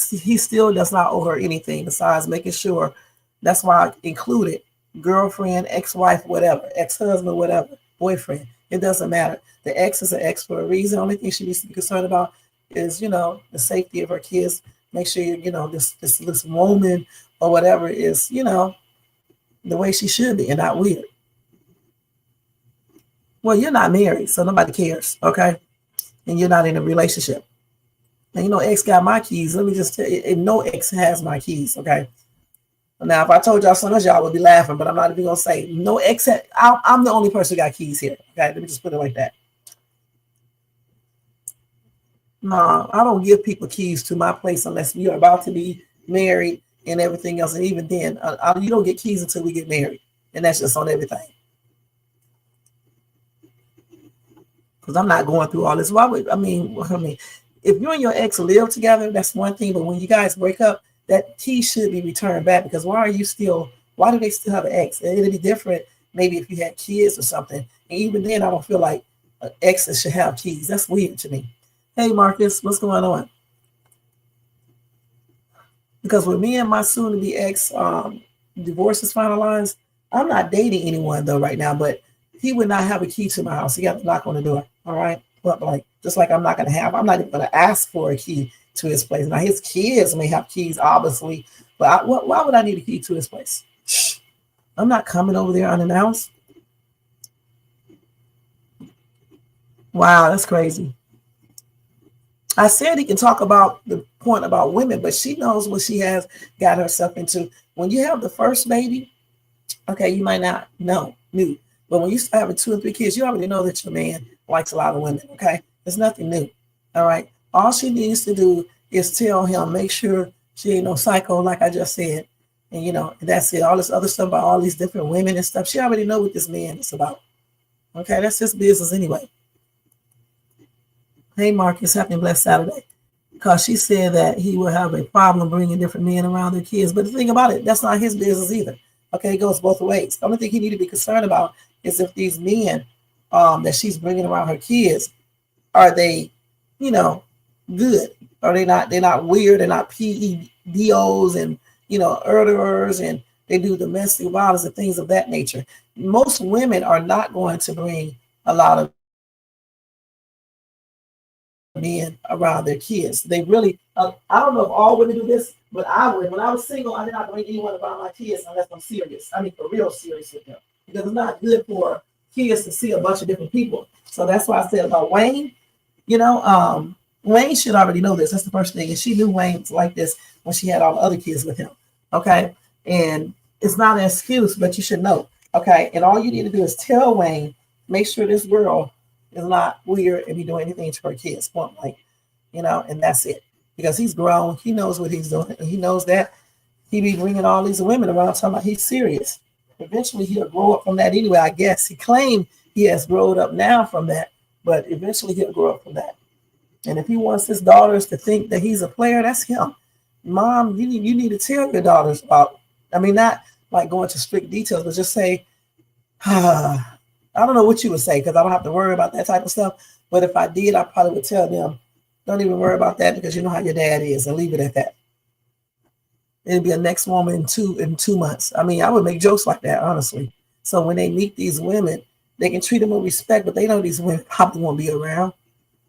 He still does not owe her anything besides making sure. That's why I included girlfriend, ex-wife, whatever, ex-husband, whatever, boyfriend. It doesn't matter. The ex is an ex for a reason. The only thing she needs to be concerned about is, you know, the safety of her kids. Make sure, you know, this woman or whatever is, you know, the way she should be and not weird. Well, you're not married, so nobody cares, okay? And you're not in a relationship. And you know, ex got my keys. Let me just tell you, no ex has my keys, okay? Now, if I told y'all something else, y'all would be laughing, but I'm not even going to say no ex. I'm the only person who got keys here, okay? Let me just put it like that. No, I don't give people keys to my place unless you're about to be married and everything else. And even then, you don't get keys until we get married. And that's just on everything. Because I'm not going through all this. Why would, I mean, if you and your ex live together, that's one thing. But when you guys break up, that key should be returned back. Because why do they still have an ex? It'd be different maybe if you had kids or something. And even then, I don't feel like exes should have keys. That's weird to me. Hey, Marcus, what's going on? Because with me and my soon-to-be ex divorce is finalized, I'm not dating anyone though right now, but he would not have a key to my house. He got to knock on the door. All right. But like, just like I'm not even going to ask for a key to his place. Now his kids may have keys, obviously, but why would I need a key to his place? I'm not coming over there unannounced. Wow, that's crazy. I said he can talk about the point about women, but she knows what she has got herself into. When you have the first baby, okay, you might not know, new. But when you start having 2 and 3 kids, you already know that your man likes a lot of women, okay? There's nothing new, all right? All she needs to do is tell him, make sure she ain't no psycho, like I just said. And, you know, that's it. All this other stuff about all these different women and stuff, she already know what this man is about, okay? That's his business anyway. Hey, Marcus, happy and blessed Saturday. Because she said that he will have a problem bringing different men around their kids. But the thing about it, that's not his business either. Okay, it goes both ways. The only thing he need to be concerned about is if these men that she's bringing around her kids, are they, you know, good? Are they not? They're not weird. They're not PEDOs and, you know, murderers, and they do domestic violence and things of that nature. Most women are not going to bring a lot of men around their kids. They really, I don't know if all women do this, but I would. When I was single, I did not bring anyone around my kids unless I'm serious. I mean, for real serious with them. Because it's not good for kids to see a bunch of different people. So that's why I said about Wayne, Wayne should already know this. That's the first thing. And she knew Wayne was like this when she had all the other kids with him. Okay. And it's not an excuse, but you should know. Okay. And all you need to do is tell Wayne, make sure this girl is not weird and be doing anything to her kids, point blank, and that's it. Because he's grown, he knows what he's doing, and he knows that he be bringing all these women around talking about he's serious. Eventually, he'll grow up from that anyway, I guess. He claimed he has grown up now from that, but eventually he'll grow up from that. And if he wants his daughters to think that he's a player, that's him. Mom, you need to tell your daughters about, not like going to strict details, but just say, I don't know what you would say because I don't have to worry about that type of stuff. But if I did, I probably would tell them, don't even worry about that because you know how your dad is, and leave it at that. It'll be a next woman in 2 months. I would make jokes like that, honestly. So when they meet these women, they can treat them with respect, but they know these women probably won't be around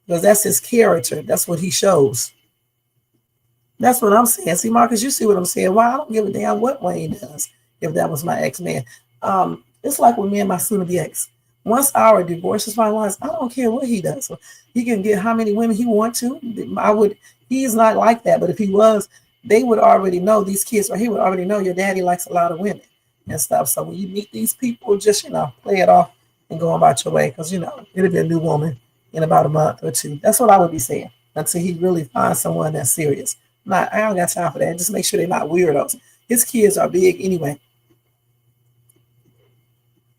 because that's his character. That's what he shows. That's what I'm saying. See, Marcus, you see what I'm saying? Well, I don't give a damn what Wayne does if that was my ex-man. It's like with me and my soon-to-be ex. Once our divorce is finalized, I don't care what he does. So he can get how many women he wants to. He's not like that. But if he was, they would already know, these kids, or he would already know your daddy likes a lot of women and stuff. So when you meet these people, just, play it off and go about your way. Because, it'll be a new woman in about a month or two. That's what I would be saying until he really finds someone that's serious. I don't got time for that. Just make sure they're not weirdos. His kids are big anyway.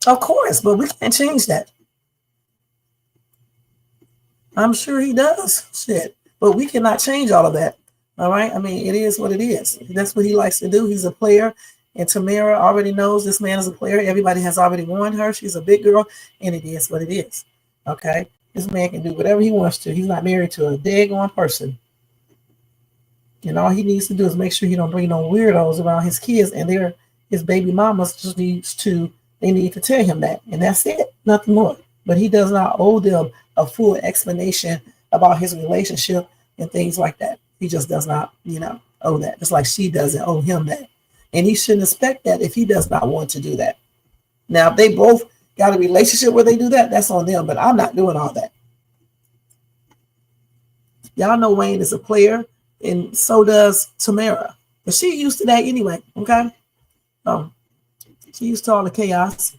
Of course, but we can't change that. I'm sure he does. Shit. But we cannot change all of that. All right? It is what it is. That's what he likes to do. He's a player. And Tamara already knows this man is a player. Everybody has already warned her. She's a big girl. And it is what it is. Okay? This man can do whatever he wants to. He's not married to a daggone person. And all he needs to do is make sure he don't bring no weirdos around his kids. And his baby mamas just they need to tell him that. And that's it. Nothing more. But he does not owe them a full explanation about his relationship and things like that. He just does not, owe that. Just like she doesn't owe him that. And he shouldn't expect that if he does not want to do that. Now, if they both got a relationship where they do that, that's on them. But I'm not doing all that. Y'all know Wayne is a player, and so does Tamara. But she used to that anyway, okay? She used to all the chaos.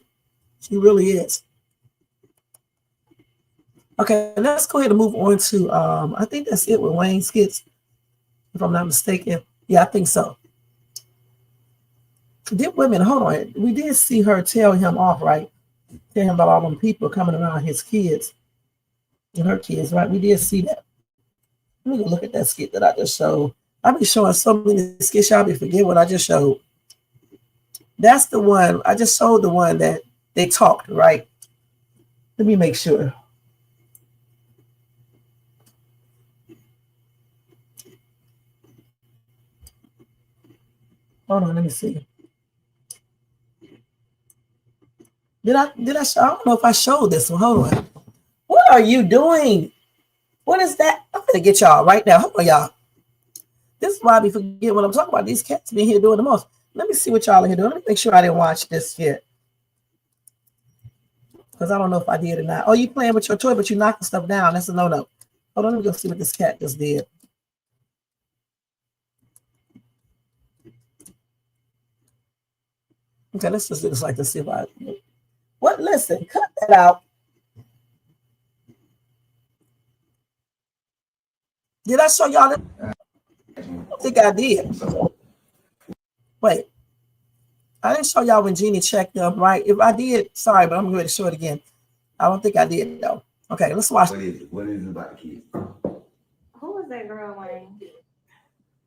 She really is. Okay, let's go ahead and move on to, I think that's it with Wayne Skits, if I'm not mistaken. Yeah, I think so. Wait a minute, hold on. We did see her tell him off, right? Tell him about all them people coming around his kids and her kids, right? We did see that. Let me go look at that skit that I just showed. I'll be showing so many skits, y'all be forget what I just showed. That's the one, I just showed the one that they talked, right? Let me make sure. Hold on, let me see. Did I show? I don't know if I showed this one. Hold on. What are you doing? What is that? I'm gonna get y'all right now. Hold on, y'all. This is why I be forgetting what I'm talking about. These cats been here doing the most. Let me see what y'all are here doing. Let me make sure I didn't watch this yet. Because I don't know if I did or not. Oh, you playing with your toy, but you knocking stuff down. That's a no-no. Hold on, let me go see what this cat just did. Okay, let's just do this like this. See if I... What? Listen, cut that out. Did I show y'all that? I don't think I did. Wait. I didn't show y'all when Jeannie checked them, right? If I did, sorry, but I'm going to show it again. I don't think I did, though. Okay, let's watch. What is it? What is it about the kids? Who was that girl, Wayne?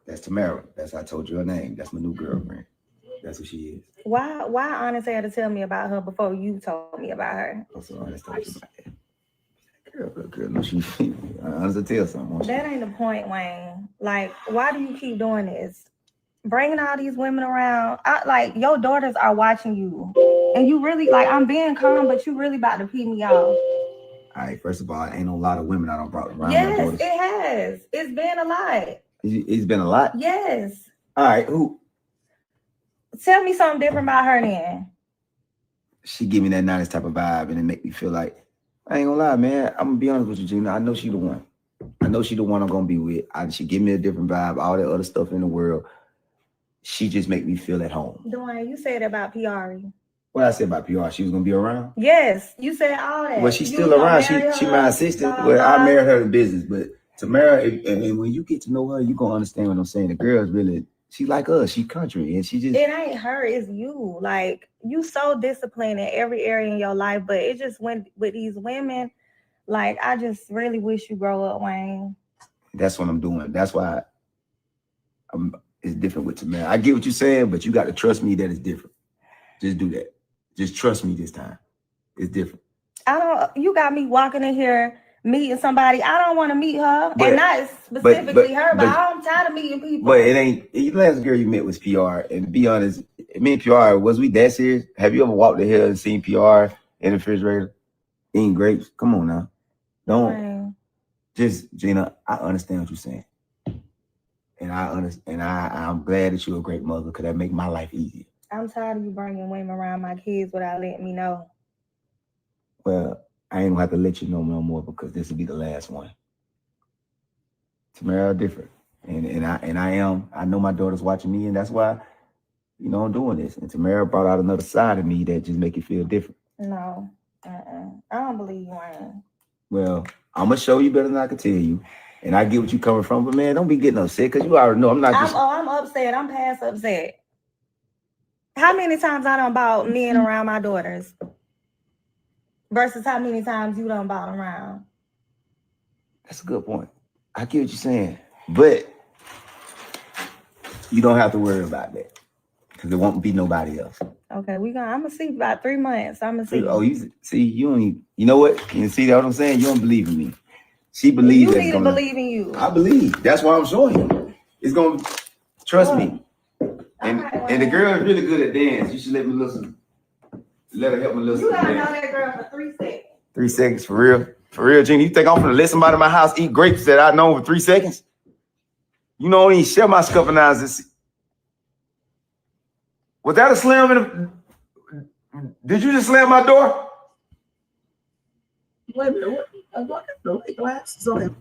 That's Tamara. That's I told you her name. That's my new girlfriend. That's who she is. Why Honest had to tell me about her before you told me about her? Oh, so Honest told you about that. Girl, no, she Honest will tell something. That ain't the point, Wayne. Like, why do you keep doing this? Bringing all these women around. Like, your daughters are watching you. And you really, like, I'm being calm, but you really about to pee me off. All right, first of all, ain't no lot of women I don't brought around my Yes, daughters. it has. It's been a lot. It's been a lot. Yes. All right, who? Tell me something different about her then. She give me that nice type of vibe, and it make me feel like, I ain't gonna lie, man. I'm gonna be honest with you, Gina. I know she the one. I know she the one I'm gonna be with. She give me a different vibe, all that other stuff in the world. She just make me feel at home. Dwayne, you said about Piari. What I said about PR, she was gonna be around. Yes, you said all that. Well, she's still around. She my assistant. Well, I married her in business, but Tamara, and when you get to know her, you gonna understand what I'm saying. The girl's really, she like us. She country, and she just. It ain't her, it's you. Like, you so disciplined in every area in your life, but it just went with these women. Like, I just really wish you grow up, Wayne. That's what I'm doing. That's why it's different with Tamara. I get what you're saying, but you got to trust me that it's different. Just do that. Just trust me this time. It's different. You got me walking in here meeting somebody. I don't want to meet her. And not specifically her, but I'm tired of meeting people. But it ain't, the last girl you met was PR. And to be honest, me and PR, was we that serious? Have you ever walked the hill and seen PR in the refrigerator eating grapes? Come on now. Don't. Just, Gina, I understand what you're saying. And I'm glad that you're a great mother, because that make my life easier. I'm tired of you bringing women around my kids without letting me know. Well, I ain't gonna have to let you know no more, because this will be the last one. Tamara different. And I know my daughter's watching me, and that's why, I'm doing this. And Tamara brought out another side of me that just make it feel different. No. I don't believe you, Wayne. Well, I'm gonna show you better than I can tell you. And I get what you coming from, but man, don't be getting upset, because you already know I'm not just... I'm upset. I'm past upset. How many times I done bought men around my daughters versus how many times you done bought around? That's a good point. I get what you're saying, but you don't have to worry about that, because there won't be nobody else. Okay, I'm gonna see about 3 months. I'm gonna see. Oh, you see, you don't even, you know what? You see what I'm saying? You don't believe in me. She believes. You need to believe in you. I believe. That's why I'm showing you. It's gonna trust me. And the girl is really good at dance. You should let me listen. Let her help me listen. You gotta know that girl for 3 seconds. 3 seconds, for real? For real, Gina? You think I'm gonna let somebody in my house eat grapes that I know for 3 seconds? You don't even share my scuffing eyes. Was that a slam? Did you just slam my door? Wait a minute. What? The glasses on him.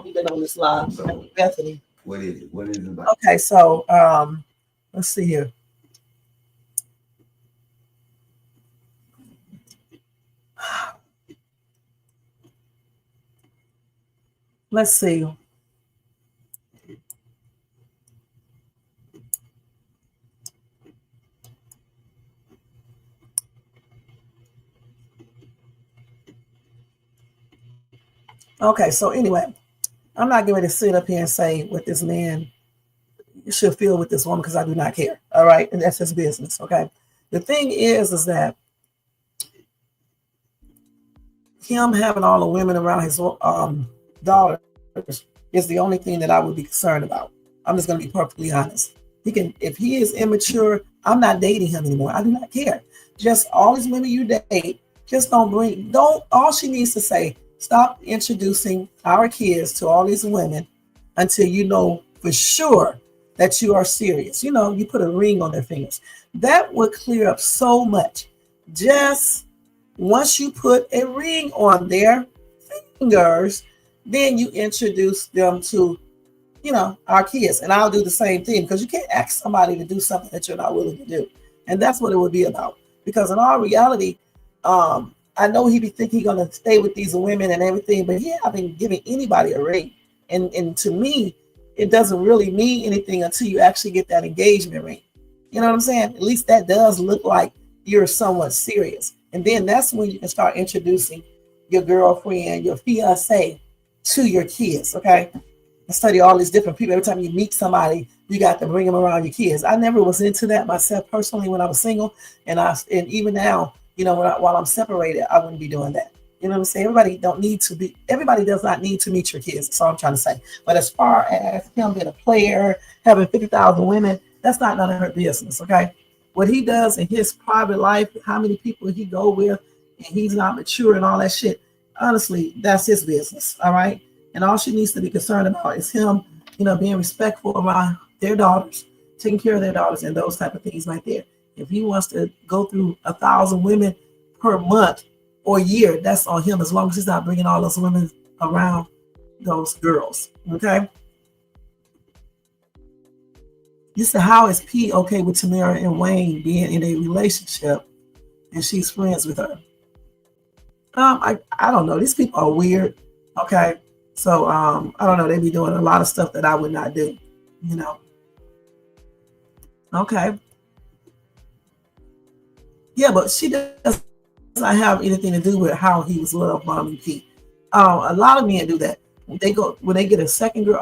We've been on this live. So, Bethany. What is it? What is it about? Okay, so let's see here. Let's see. Okay, so anyway, I'm not going to sit up here and say what this man should feel with this woman, because I do not care. All right, and that's his business. Okay, the thing is that him having all the women around his daughters is the only thing that I would be concerned about. I'm just going to be perfectly honest. If he is immature, I'm not dating him anymore. I do not care. Just all these women you date, just all she needs to say, stop introducing our kids to all these women until you know for sure that you are serious. You put a ring on their fingers. That would clear up so much. Just once you put a ring on their fingers, then you introduce them to, our kids. And I'll do the same thing, because you can't ask somebody to do something that you're not willing to do. And that's what it would be about. Because in all reality, I know he be thinking he's gonna stay with these women and everything, but he haven't given anybody a ring. And to me, it doesn't really mean anything until you actually get that engagement ring. You know what I'm saying? At least that does look like you're somewhat serious. And then that's when you can start introducing your girlfriend, your fiance to your kids, okay? I study all these different people. Every time you meet somebody, you got to bring them around your kids. I never was into that myself personally when I was single. And even now, while I'm separated, I wouldn't be doing that. You know what I'm saying? Everybody does not need to meet your kids. That's all I'm trying to say. But as far as him being a player, having 50,000 women, that's not none of her business, okay? what he does in his private life, how many people he go with, and he's not mature and all that shit. Honestly, that's his business. All right. And all she needs to be concerned about is him, being respectful around their daughters, taking care of their daughters, and those type of things right there. If he wants to go through 1,000 women per month or year, that's on him, as long as he's not bringing all those women around those girls. Okay. You said, how is P okay with Tamara and Wayne being in a relationship and she's friends with her? I don't know. These people are weird. Okay. So I don't know. They be doing a lot of stuff that I would not do, Okay. Yeah, but she does not have anything to do with how he was love bombing P. A lot of men do that. When they get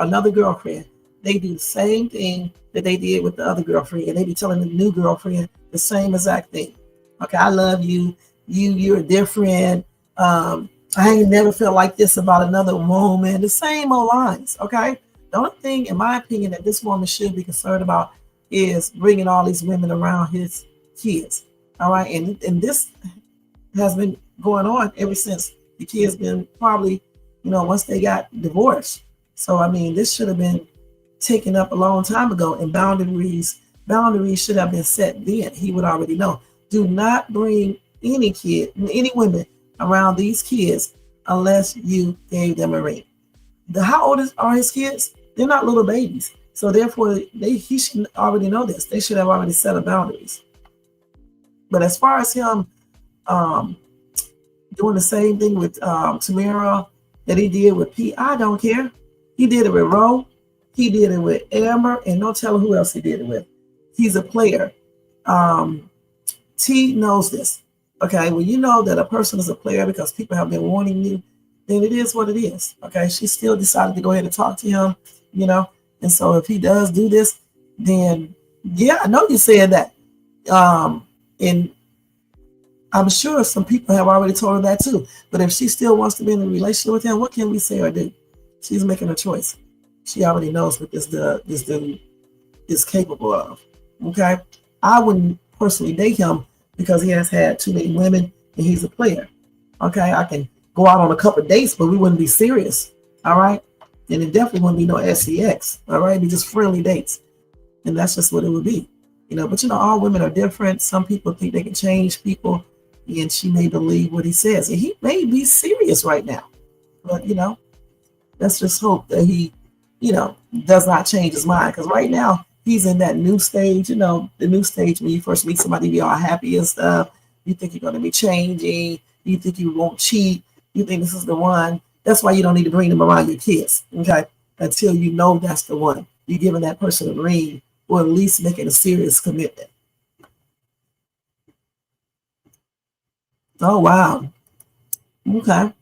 another girlfriend, they do the same thing that they did with the other girlfriend. They be telling the new girlfriend the same exact thing. Okay, I love you. You're different. I ain't never felt like this about another woman. The same old lines. Okay. The only thing, in my opinion, that this woman should be concerned about is bringing all these women around his kids. All right, and this has been going on ever since the kids been probably, once they got divorced. So I mean, this should have been taken up a long time ago, and boundaries should have been set then. He would already know. Do not bring any women around these kids unless you gave them a ring. How old are his kids? They're not little babies. So therefore, he should already know this. They should have already set up boundaries. But as far as him doing the same thing with Tamara that he did with P, I don't care. He did it with Ro. He did it with Amber, and don't tell who else he did it with. He's a player. T knows this. Okay, when you know that a person is a player because people have been warning you, then it is what it is. Okay, she still decided to go ahead and talk to him, and so if he does do this, then yeah, I know you said that. And I'm sure some people have already told her that too. But if she still wants to be in a relationship with him, what can we say or do? She's making a choice. She already knows what this dude is capable of. Okay, I wouldn't personally date him because he has had too many women and he's a player. Okay, I can go out on a couple of dates, but we wouldn't be serious. All right, and it definitely wouldn't be no SCX. All right, it'd be just friendly dates, and that's just what it would be. But all women are different. Some people think they can change people, and she may believe what he says, and he may be serious right now. But let's just hope that he, does not change his mind, because right now he's in that new stage. The new stage when you first meet somebody, be all happy and stuff. You think you're going to be changing. You think you won't cheat. You think this is the one. That's why you don't need to bring them around your kids, okay? Until you know that's the one. You're giving that person a ring, or at least making a serious commitment. Oh, wow. Okay.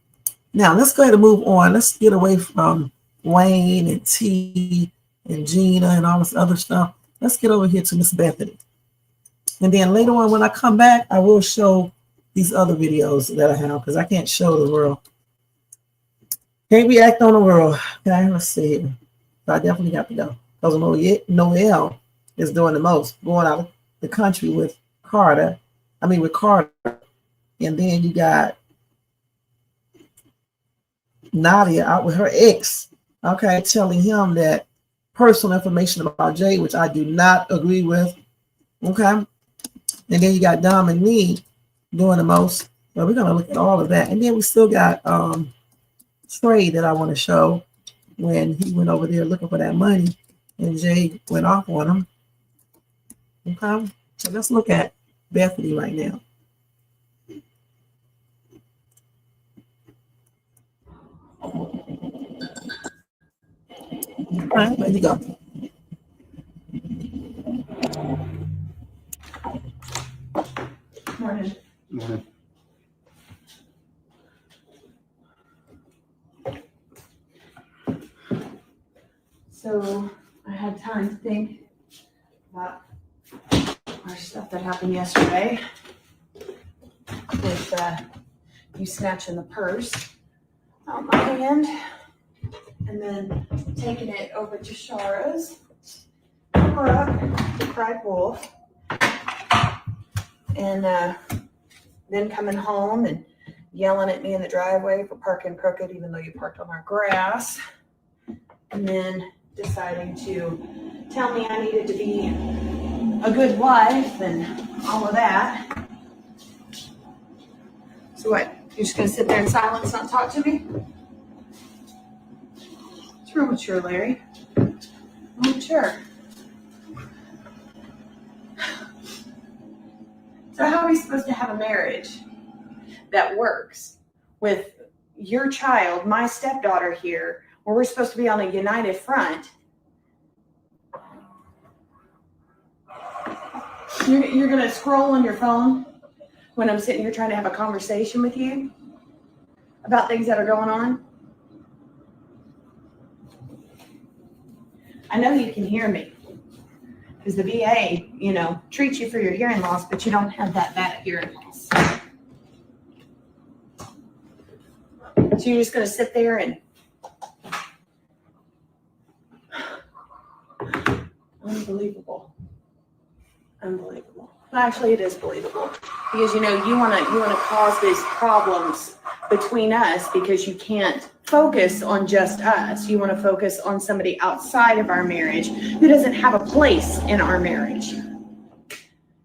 Now, let's go ahead and move on. Let's get away from Wayne and T and Gina and all this other stuff. Let's get over here to Miss Bethany. And then later on, when I come back, I will show these other videos that I have, because I can't show the world. Can't react on the world. Okay, let's see here. So I definitely got to go. Because Noelle is doing the most, going out of the country with Carter. And then you got Nadia out with her ex, okay, telling him that personal information about Jay, which I do not agree with, okay. And then you got Dominique doing the most. Well, we're going to look at all of that. And then we still got Trey that I want to show when he went over there looking for that money and Jay went off on him. Okay, so let's look at Bethany right now. All right, there you go. Morning. Morning. So I had time to think about our stuff that happened yesterday with you snatching the purse out my hand and then taking it over to Shara's. Cry Wolf. and then coming home and yelling at me in the driveway for parking crooked, even though you parked on our grass. And then deciding to tell me I needed to be a good wife and all of that. So what? You're just gonna sit there in silence, not talk to me? What's wrong with you, Larry? Oh, sure. So how are we supposed to have a marriage that works with your child, my stepdaughter here, where we're supposed to be on a united front? You're gonna scroll on your phone when I'm sitting here trying to have a conversation with you about things that are going on? I know you can hear me because the VA, treats you for your hearing loss, but you don't have that bad hearing loss. So you're just going to sit there and unbelievable. Well, actually, it is believable because you want to cause these problems between us because you can't focus on just us. You want to focus on somebody outside of our marriage who doesn't have a place in our marriage.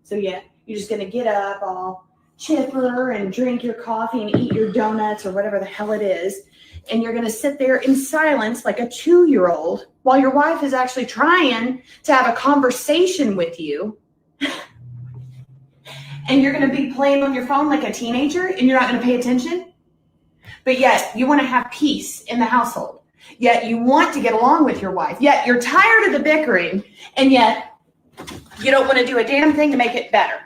So yeah, you're just going to get up all chipper and drink your coffee and eat your donuts or whatever the hell it is. And you're going to sit there in silence like a 2-year-old while your wife is actually trying to have a conversation with you. And you're going to be playing on your phone like a teenager and you're not going to pay attention. But yet you want to have peace in the household. Yet you want to get along with your wife. Yet you're tired of the bickering. And yet you don't want to do a damn thing to make it better.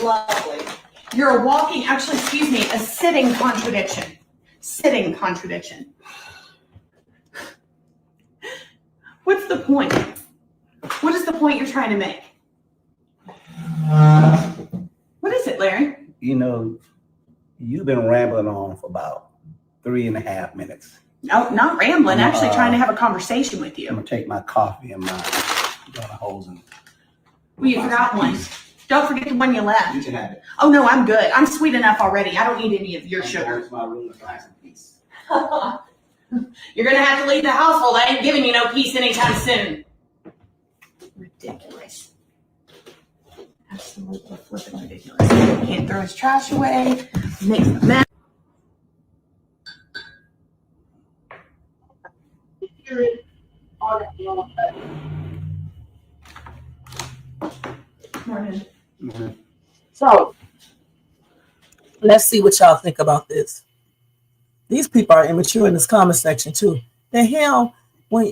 Lovely. You're a sitting contradiction. Sitting contradiction. What's the point? What is the point you're trying to make? What is it, Larry? You've been rambling on for about 3.5 minutes. No, not rambling. Actually trying to have a conversation with you. I'm going to take my coffee and my holes and... Well, you forgot one. Don't forget the one you left. You can have it. Oh, no, I'm good. I'm sweet enough already. I don't need any of your sugar. It's my room to find some peace. You're going to have to leave the household. I ain't giving you no peace anytime soon. Ridiculous. Absolutely flipping ridiculous. Can't throw his trash away. Makes a mess. Morning. Mm-hmm. So let's see what y'all think about this. These people are immature in this comment section too. The hell, what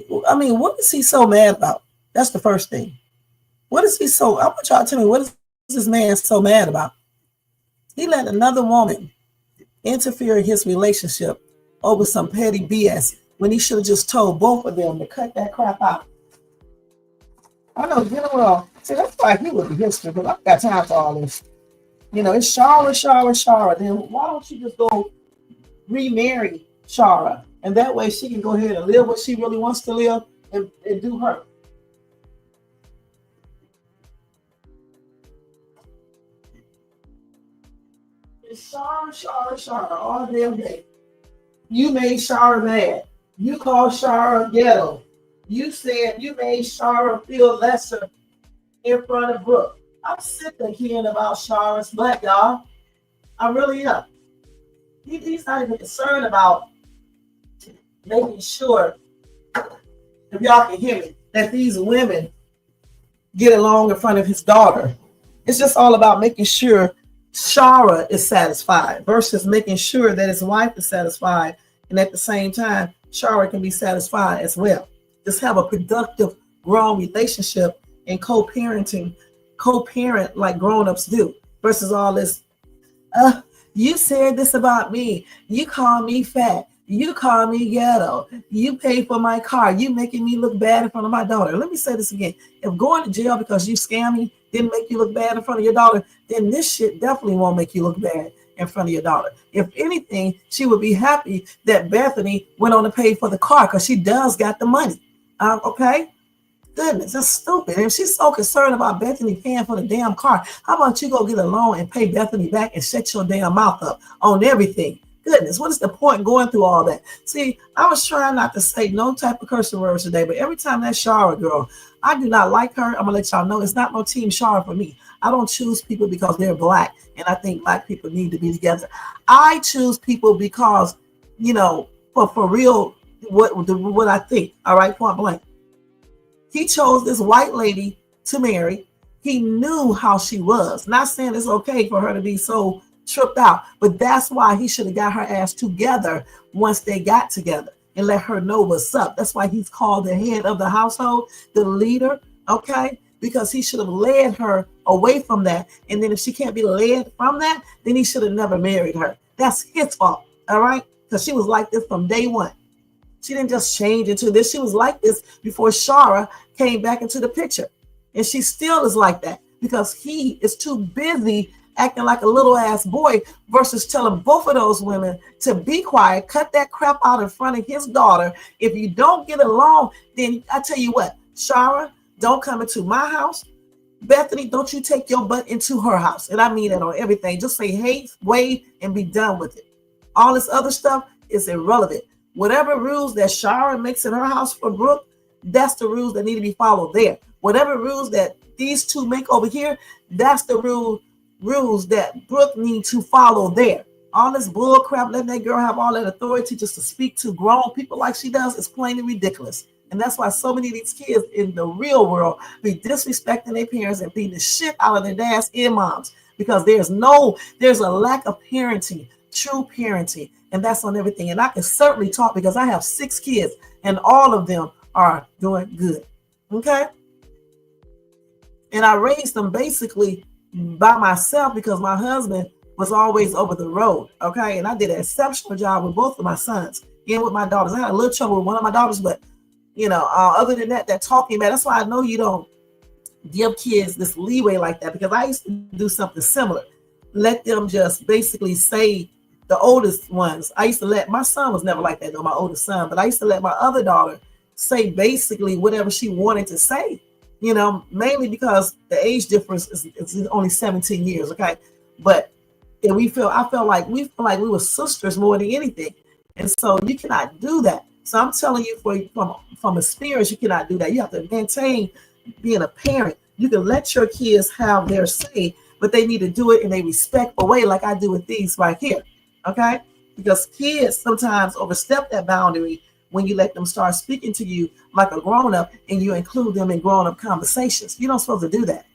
is he so mad about? That's the first thing. I want y'all to tell me, what is this man so mad about? He let another woman interfere in his relationship over some petty BS when he should have just told both of them to cut that crap out. I know, see, that's why he would be history, because I've got time for all this. It's Shara. Then why don't you just go remarry Shara? And that way she can go ahead and live what she really wants to live and do her. It's Shara all damn day. You made Shara mad. You called Shara ghetto. You said you made Shara feel lesser in front of Brooke. I'm sick of hearing about Shara's butt, y'all. I really am. He's not even concerned about making sure, if y'all can hear me, that these women get along in front of his daughter. It's just all about making sure Shara is satisfied versus making sure that his wife is satisfied, and at the same time Shara can be satisfied as well. Just have a productive, grown relationship and co-parent like grown-ups do, versus all this you said this about me, you call me fat, you call me ghetto, you pay for my car, you making me look bad in front of my daughter. Let me say this again. If going to jail because you scam me didn't make you look bad in front of your daughter, then this shit definitely won't make you look bad in front of your daughter. If anything, she would be happy that Bethany went on to pay for the car because she does got the money. Okay? Goodness, that's stupid. And if she's so concerned about Bethany paying for the damn car, how about you go get a loan and pay Bethany back and shut your damn mouth up on everything? Goodness, what is the point going through all that? See, I was trying not to say no type of cursing words today, but every time that Shara girl, I do not like her. I'm gonna let y'all know it's not no team Shara for me. I don't choose people because they're black and I think black people need to be together. I choose people because, you know, for real, what I think. All right, point blank. He chose this white lady to marry. He knew how she was. Not saying it's okay for her to be so tripped out, but that's why he should have got her ass together once they got together and let her know what's up. That's why he's called the head of the household, the leader, okay? Because he should have led her away from that. And then if she can't be led from that, then he should have never married her. That's his fault, all right? Because she was like this from day one. She didn't just change into this. She was like this before Shara came back into the picture. And she still is like that because he is too busy acting like a little ass boy versus telling both of those women to be quiet, cut that crap out in front of his daughter. If you don't get along, then I tell you what, Shara, don't come into my house. Bethany, don't you take your butt into her house. And I mean that on everything. Just say, hey, wave, and be done with it. All this other stuff is irrelevant. Whatever rules that Shara makes in her house for Brooke, that's the rules that need to be followed there. Whatever rules that these two make over here, that's the rules that Brooke needs to follow there. All this bull crap, letting that girl have all that authority just to speak to grown people like she does is plainly ridiculous. And that's why so many of these kids in the real world be disrespecting their parents and beating the shit out of their dads and moms because there's a lack of parenting, true parenting. And that's on everything. And I can certainly talk because I have 6 kids and all of them are doing good. Okay. And I raised them basically by myself because my husband was always over the road. Okay. And I did an exceptional job with both of my sons and with my daughters. I had a little trouble with one of my daughters, but you know, other than that, that talking about, that's why I know you don't give kids this leeway like that because I used to do something similar. Let them just basically say, the oldest ones, I used to let, my son was never like that though, my oldest son, but I used to let my other daughter say basically whatever she wanted to say, you know, mainly because the age difference is only 17 years, okay? But and I felt like we were sisters more than anything. And so you cannot do that. So I'm telling you from experience, you cannot do that. You have to maintain being a parent. You can let your kids have their say, but they need to do it in a respectful way like I do with these right here. Okay, because kids sometimes overstep that boundary when you let them start speaking to you like a grown-up and you include them in grown-up conversations. You're not supposed to do that.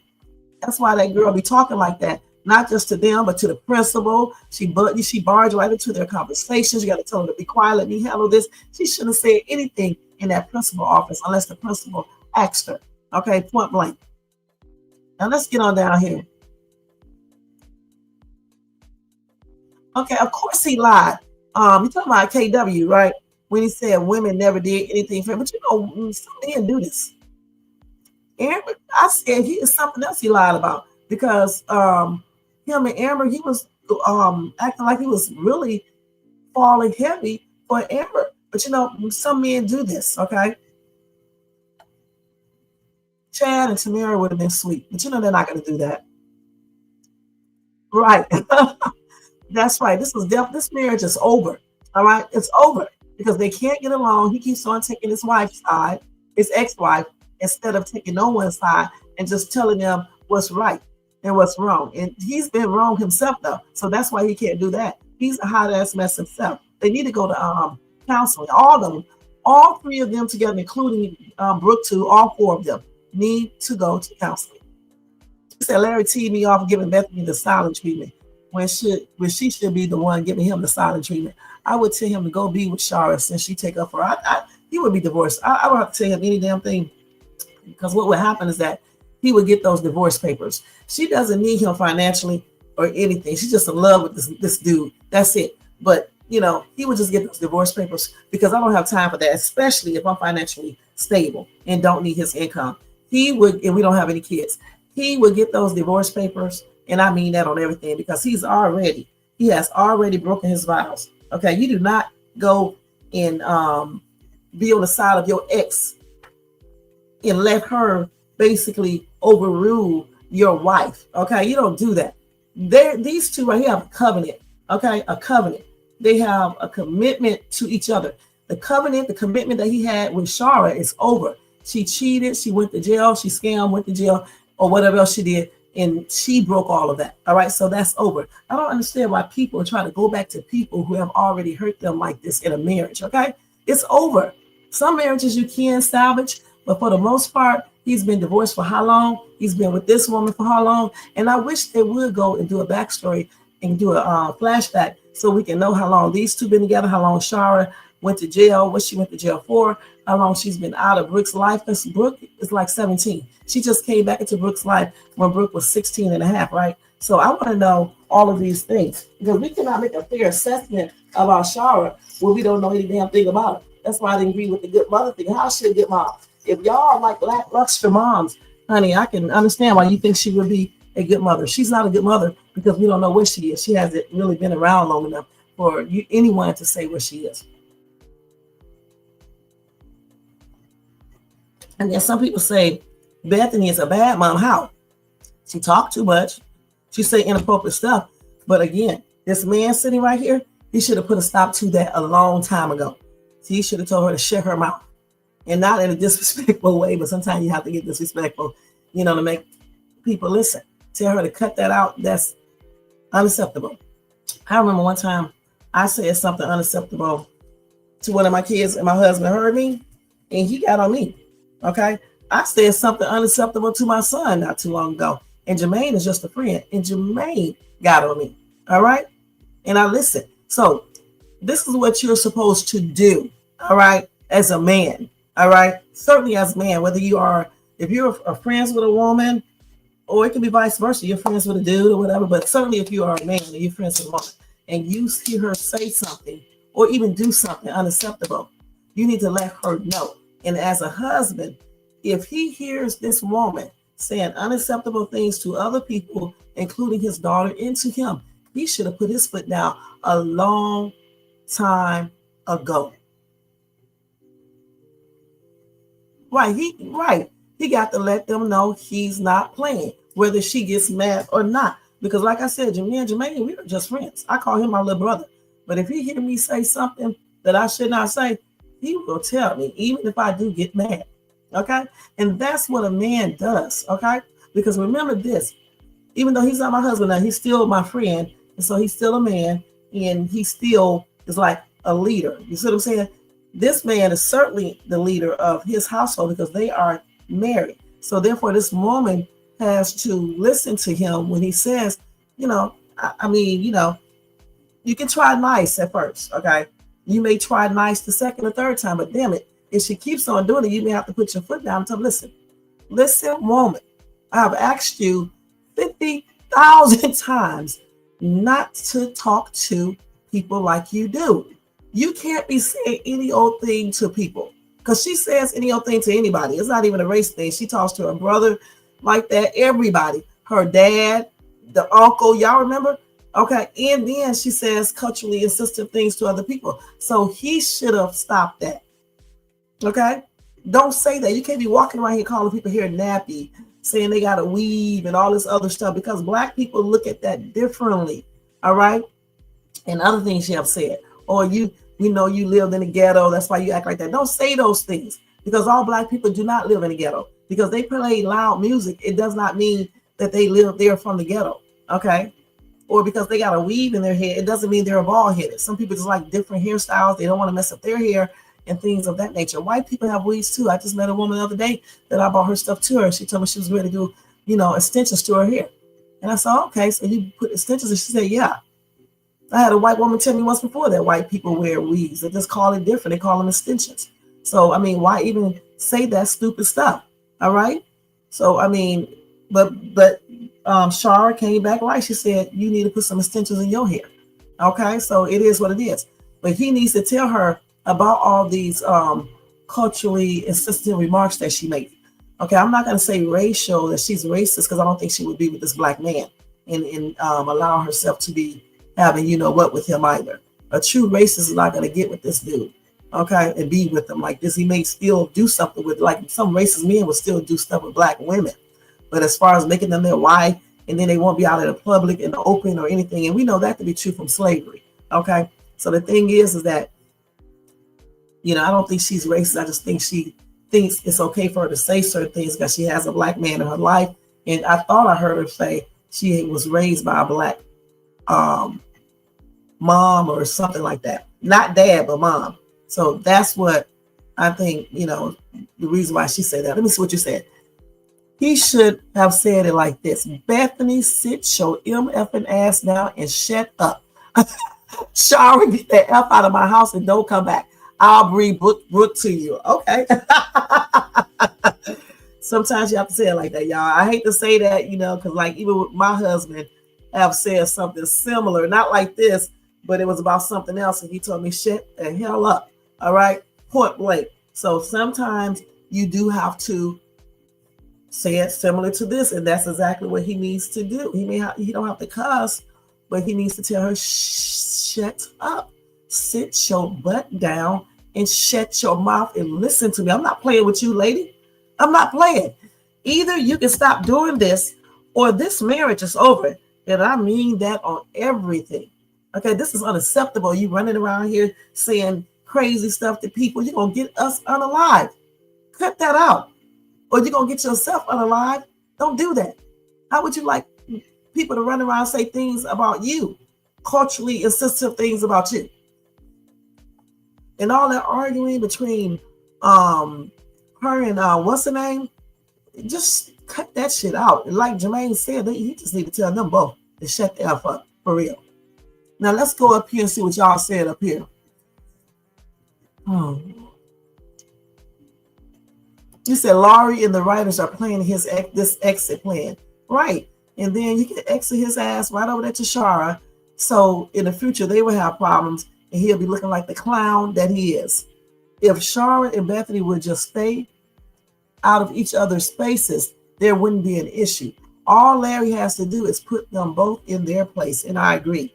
That's why that girl be talking like that, not just to them, but to the principal. She barged right into their conversations. You got to tell them to be quiet, let me handle this. She shouldn't say anything in that principal office unless the principal asked her. Okay, point blank. Now let's get on down here. Okay, of course he lied. You talking about KW, right? When he said women never did anything for him. But you know, some men do this. Amber, I said he is something else he lied about because him and Amber, he was acting like he was really falling heavy for Amber. But you know, some men do this, okay? Chad and Tamara would have been sweet, but you know they're not going to do that. Right. That's right. This marriage is over. All right. It's over because they can't get along. He keeps on taking his wife's side, his ex-wife, instead of taking no one's side and just telling them what's right and what's wrong. And he's been wrong himself though. So that's why he can't do that. He's a hot ass mess himself. They need to go to counseling. All of them, all 3 of them together, including Brooke too, all 4 of them need to go to counseling. He said Larry teed me off giving Bethany the silent treatment. When she should be the one giving him the silent treatment. I would tell him to go be with Shara since she take up for her. He would be divorced. I don't have to tell him any damn thing because what would happen is that he would get those divorce papers. She doesn't need him financially or anything. She's just in love with this dude. That's it. But you know, he would just get those divorce papers because I don't have time for that, especially if I'm financially stable and don't need his income. He would, and we don't have any kids. He would get those divorce papers. And I mean that on everything because he has already broken his vows. Okay, you do not go and be on the side of your ex and let her basically overrule your wife. Okay, you don't do that. These two right here have a covenant. Okay, a covenant. They have a commitment to each other. The covenant, the commitment that he had with Shara is over. She cheated, she went to jail, she scammed, went to jail, or whatever else she did, and she broke all of that. All right, so that's over. I don't understand why people are trying to go back to people who have already hurt them like this in a marriage. Okay, it's over. Some marriages you can salvage, but for the most part, he's been divorced for how long? He's been with this woman for how long? And I wish they would go and do a backstory and do a flashback so we can know how long these two been together, how long Shara went to jail, what she went to jail for, how long she's been out of Brooke's life. Because Brooke is like 17. She just came back into Brooke's life when Brooke was 16 and a half, right? So I want to know all of these things because we cannot make a fair assessment about Shara when we don't know any damn thing about her. That's why I didn't agree with the good mother thing. How should a good mom? If y'all are like lackluster moms, honey, I can understand why you think she would be a good mother. She's not a good mother because we don't know where she is. She hasn't really been around long enough for anyone to say where she is. And then some people say Bethany is a bad mom. How? She talked too much. She say inappropriate stuff. But again, this man sitting right here, he should have put a stop to that a long time ago. He should have told her to shut her mouth. And not in a disrespectful way, but sometimes you have to get disrespectful, to make people listen. Tell her to cut that out. That's unacceptable. I remember one time I said something unacceptable to one of my kids and my husband heard me and he got on me. Okay. I said something unacceptable to my son not too long ago. And Jermaine is just a friend. And Jermaine got on me. All right. And I listened. So this is what you're supposed to do. All right. As a man. All right. Certainly as a man, whether if you're friends with a woman, or it can be vice versa. You're friends with a dude or whatever. But certainly if you are a man and you're friends with a woman and you hear her say something or even do something unacceptable, you need to let her know. And as a husband, if he hears this woman saying unacceptable things to other people, including his daughter, and to him, he should have put his foot down a long time ago. Right. He got to let them know he's not playing, whether she gets mad or not. Because like I said, me and Jermaine, we are just friends. I call him my little brother. But if he hear me say something that I should not say, he will tell me, even if I do get mad. Okay? And that's what a man does. Okay? Because remember this, even though he's not my husband now, he's still my friend. And so he's still a man. And he still is like a leader. You see what I'm saying? This man is certainly the leader of his household because they are married. So therefore, this woman has to listen to him when he says, you can try nice at first, okay? You may try nice the second or third time, but damn it, if she keeps on doing it, you may have to put your foot down and tell her, listen, woman, I have asked you 50,000 times not to talk to people like you do. You can't be saying any old thing to people because she says any old thing to anybody. It's not even a race thing. She talks to her brother like that, everybody, her dad, the uncle, y'all remember? Okay, and then she says culturally insensitive things to other people. So he should have stopped that. Okay? Don't say that. You can't be walking around here calling people here nappy, saying they got to weave and all this other stuff because Black people look at that differently. All right? And other things you have said. Or you lived in the ghetto. That's why you act like that. Don't say those things because all Black people do not live in the ghetto. Because they play loud music, it does not mean that they live there from the ghetto. Okay? Or because they got a weave in their hair, it doesn't mean they're bald headed. Some people just like different hairstyles. They don't want to mess up their hair and things of that nature. White people have weaves too. I just met a woman the other day that I bought her stuff to her. She told me she was ready to do, extensions to her hair. And I said, okay, so you put extensions? And she said, yeah. I had a white woman tell me once before that white people wear weaves. They just call it different. They call them extensions. So, why even say that stupid stuff? All right. So, but Shara came back right. She said, you need to put some extensions in your hair. Okay. So it is what it is. But he needs to tell her about all these culturally insensitive remarks that she made. Okay. I'm not going to say racial, that she's racist, because I don't think she would be with this Black man and allow herself to be having, with him either. A true racist is not going to get with this dude. okay, and be with them like this. He may still do something with, like some racist men will still do stuff with black women. But as far as making them their wife, and then they won't be out in the public in the open or anything, and we know that to be true from slavery. Okay, so the thing is that, you know, I don't think she's racist. I just think she thinks it's okay for her to say certain things because she has a black man in her life. And I thought I heard her say she was raised by a black mom or something like that. Not dad, but mom. So that's what I think, you know, the reason why she said that. Let me see what you said. He should have said it like this: Bethany, sit your MFing ass down and shut up. Shara, get the F out of my house and don't come back. I'll bring Brooke to you. Okay. Sometimes you have to say it like that, y'all. I hate to say that, you know, because like even with my husband have said something similar, not like this, but it was about something else. And he told me, shut the hell up. All right. Point blank. So sometimes you do have to say it similar to this. And that's exactly what he needs to do. He don't have to cuss, but he needs to tell her, shut up. Sit your butt down and shut your mouth and listen to me. I'm not playing with you, lady. I'm not playing. Either you can stop doing this or this marriage is over. And I mean that on everything. Okay, this is unacceptable. You running around here saying crazy stuff to people. You're going to get us unalive. Cut that out. Or you're going to get yourself unalive. Don't do that. How would you like people to run around and say things about you? Culturally insensitive things about you? And all that arguing between her and what's her name, just cut that shit out. And like Jermaine said, you just need to tell them both to shut the F up, for real. Now let's go up here and see what y'all said up here. You said Laurie and the writers are planning this exit plan, right? And then you can exit his ass right over there to Shara. So in the future they will have problems, and he'll be looking like the clown that he is. If Shara and Bethany would just stay out of each other's spaces, there wouldn't be an issue. All Larry has to do is put them both in their place, and I agree.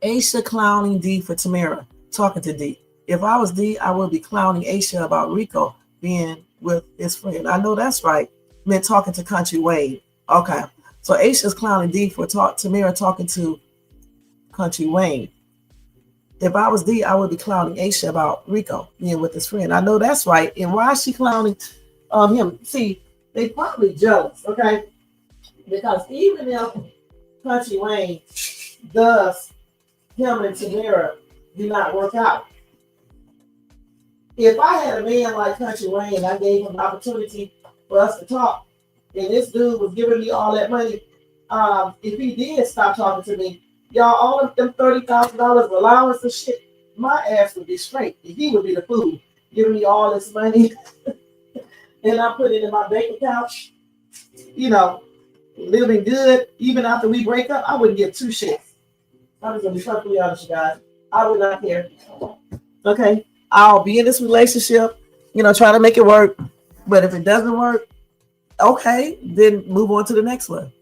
Aisha clowning D for Tamara, talking to D. If I was D, I would be clowning Aisha about Rico being with his friend. I know that's right. Meant talking to Kountry Wayne. Okay. So Aisha's clowning D for Tamara talking to Kountry Wayne. If I was D, I would be clowning Aisha about Rico being with his friend. I know that's right. And why is she clowning him? See, they probably jealous, okay? Because even if Kountry Wayne does, him and Tamara do not work out. If I had a man like Kountry Wayne and I gave him an opportunity for us to talk, and this dude was giving me all that money, if he did stop talking to me, y'all, all of them $30,000 allowance and shit, my ass would be straight. He would be the fool, giving me all this money, and I put it in my bank account, you know, living good. Even after we break up, I wouldn't give two shits. I'm just gonna be perfectly honest, you guys. I would not care. Okay, I'll be in this relationship, you know, try to make it work. But if it doesn't work, okay, then move on to the next one.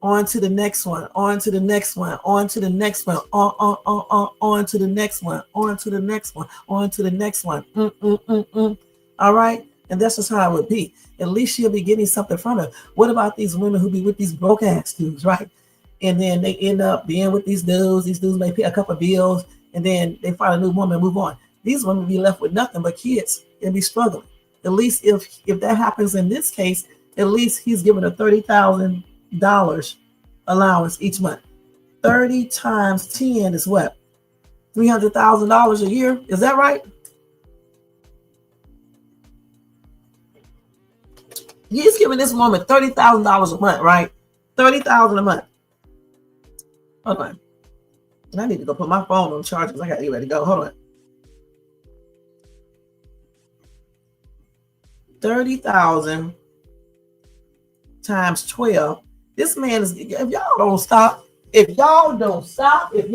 On to the next one, on to the next one, on to the next one, on to the next one, on to the next one, on to the next one. All right. And that's just how it would be. At least she'll be getting something from her. What about these women who be with these broke ass dudes, right? And then they end up being with these dudes. These dudes may pay a couple of bills, and then they find a new woman and move on. These women be left with nothing but kids and be struggling. At least if that happens in this case, at least he's given a $30,000 allowance each month. 30 times 10 is what? $300,000 a year. Is that right? He's giving this woman $30,000 a month, right? $30,000 a month. Hold on. I need to go put my phone on charge because I got to get ready to go. Hold on. 30,000 times 12. This man is, if y'all don't stop, if y'all don't stop, this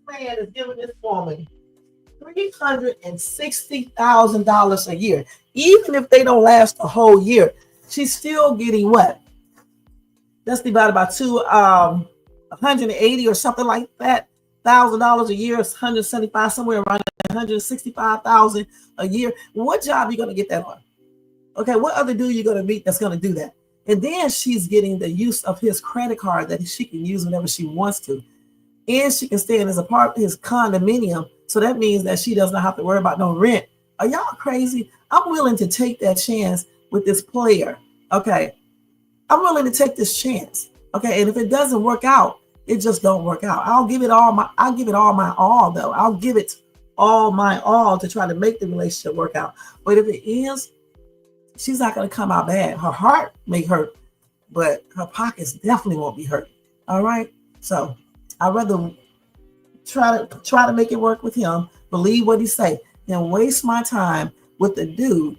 man is giving this woman $360,000 a year. Even if they don't last a whole year, she's still getting what? That's divided by 2, 180 or something like that, $1,000 a year, 175, somewhere around 165,000 a year. What job are you going to get that on? Okay, what other dude you going to meet that's going to do that? And then she's getting the use of his credit card that she can use whenever she wants to. And she can stay in his apartment, his condominium. So that means that she does not have to worry about no rent. Are y'all crazy? I'm willing to take that chance with this player. Okay. I'm willing to take this chance. Okay. And if it doesn't work out, it just don't work out. I'll give it all my all though. I'll give it all my all to try to make the relationship work out. But if it is, she's not going to come out bad. Her heart may hurt, but her pockets definitely won't be hurt. All right. So I'd rather try to make it work with him, believe what he say, than waste my time with the dude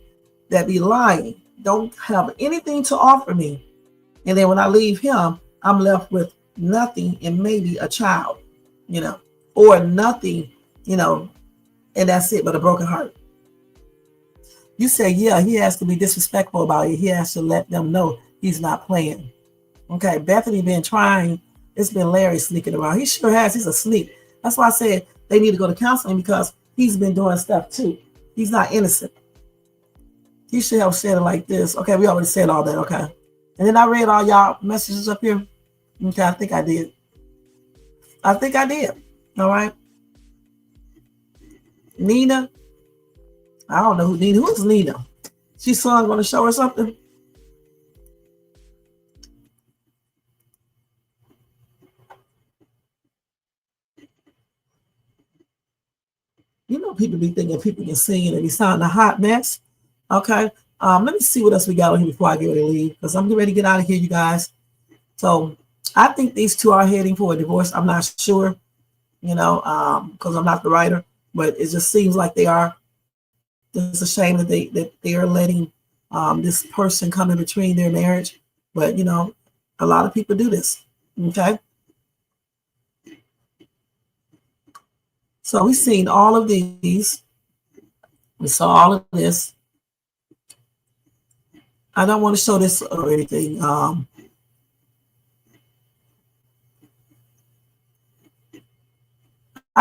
that be lying, don't have anything to offer me. And then when I leave him, I'm left with nothing and maybe a child, or nothing, and that's it, but a broken heart. You say, yeah, he has to be disrespectful about it. He has to let them know he's not playing. Okay, Bethany been trying. It's been Larry sneaking around. He sure has. He's a sneak. That's why I said they need to go to counseling, because he's been doing stuff too. He's not innocent. He should have said it like this. Okay, we already said all that. Okay. And then I read all y'all messages up here. Okay, I think I did. All right. Nina. I don't know who Nina. Who is Nina? She's son going to show her something. People be thinking people can sing and they be sounding a hot mess. Okay. Let me see what else we got on here before I get ready to leave, because I'm getting ready to get out of here, you guys. So I think these two are heading for a divorce. I'm not sure, because I'm not the writer, but it just seems like they are. It's a shame that they are letting this person come in between their marriage. But, a lot of people do this. Okay. So we've seen all of these. We saw all of this. I don't want to show this or anything. I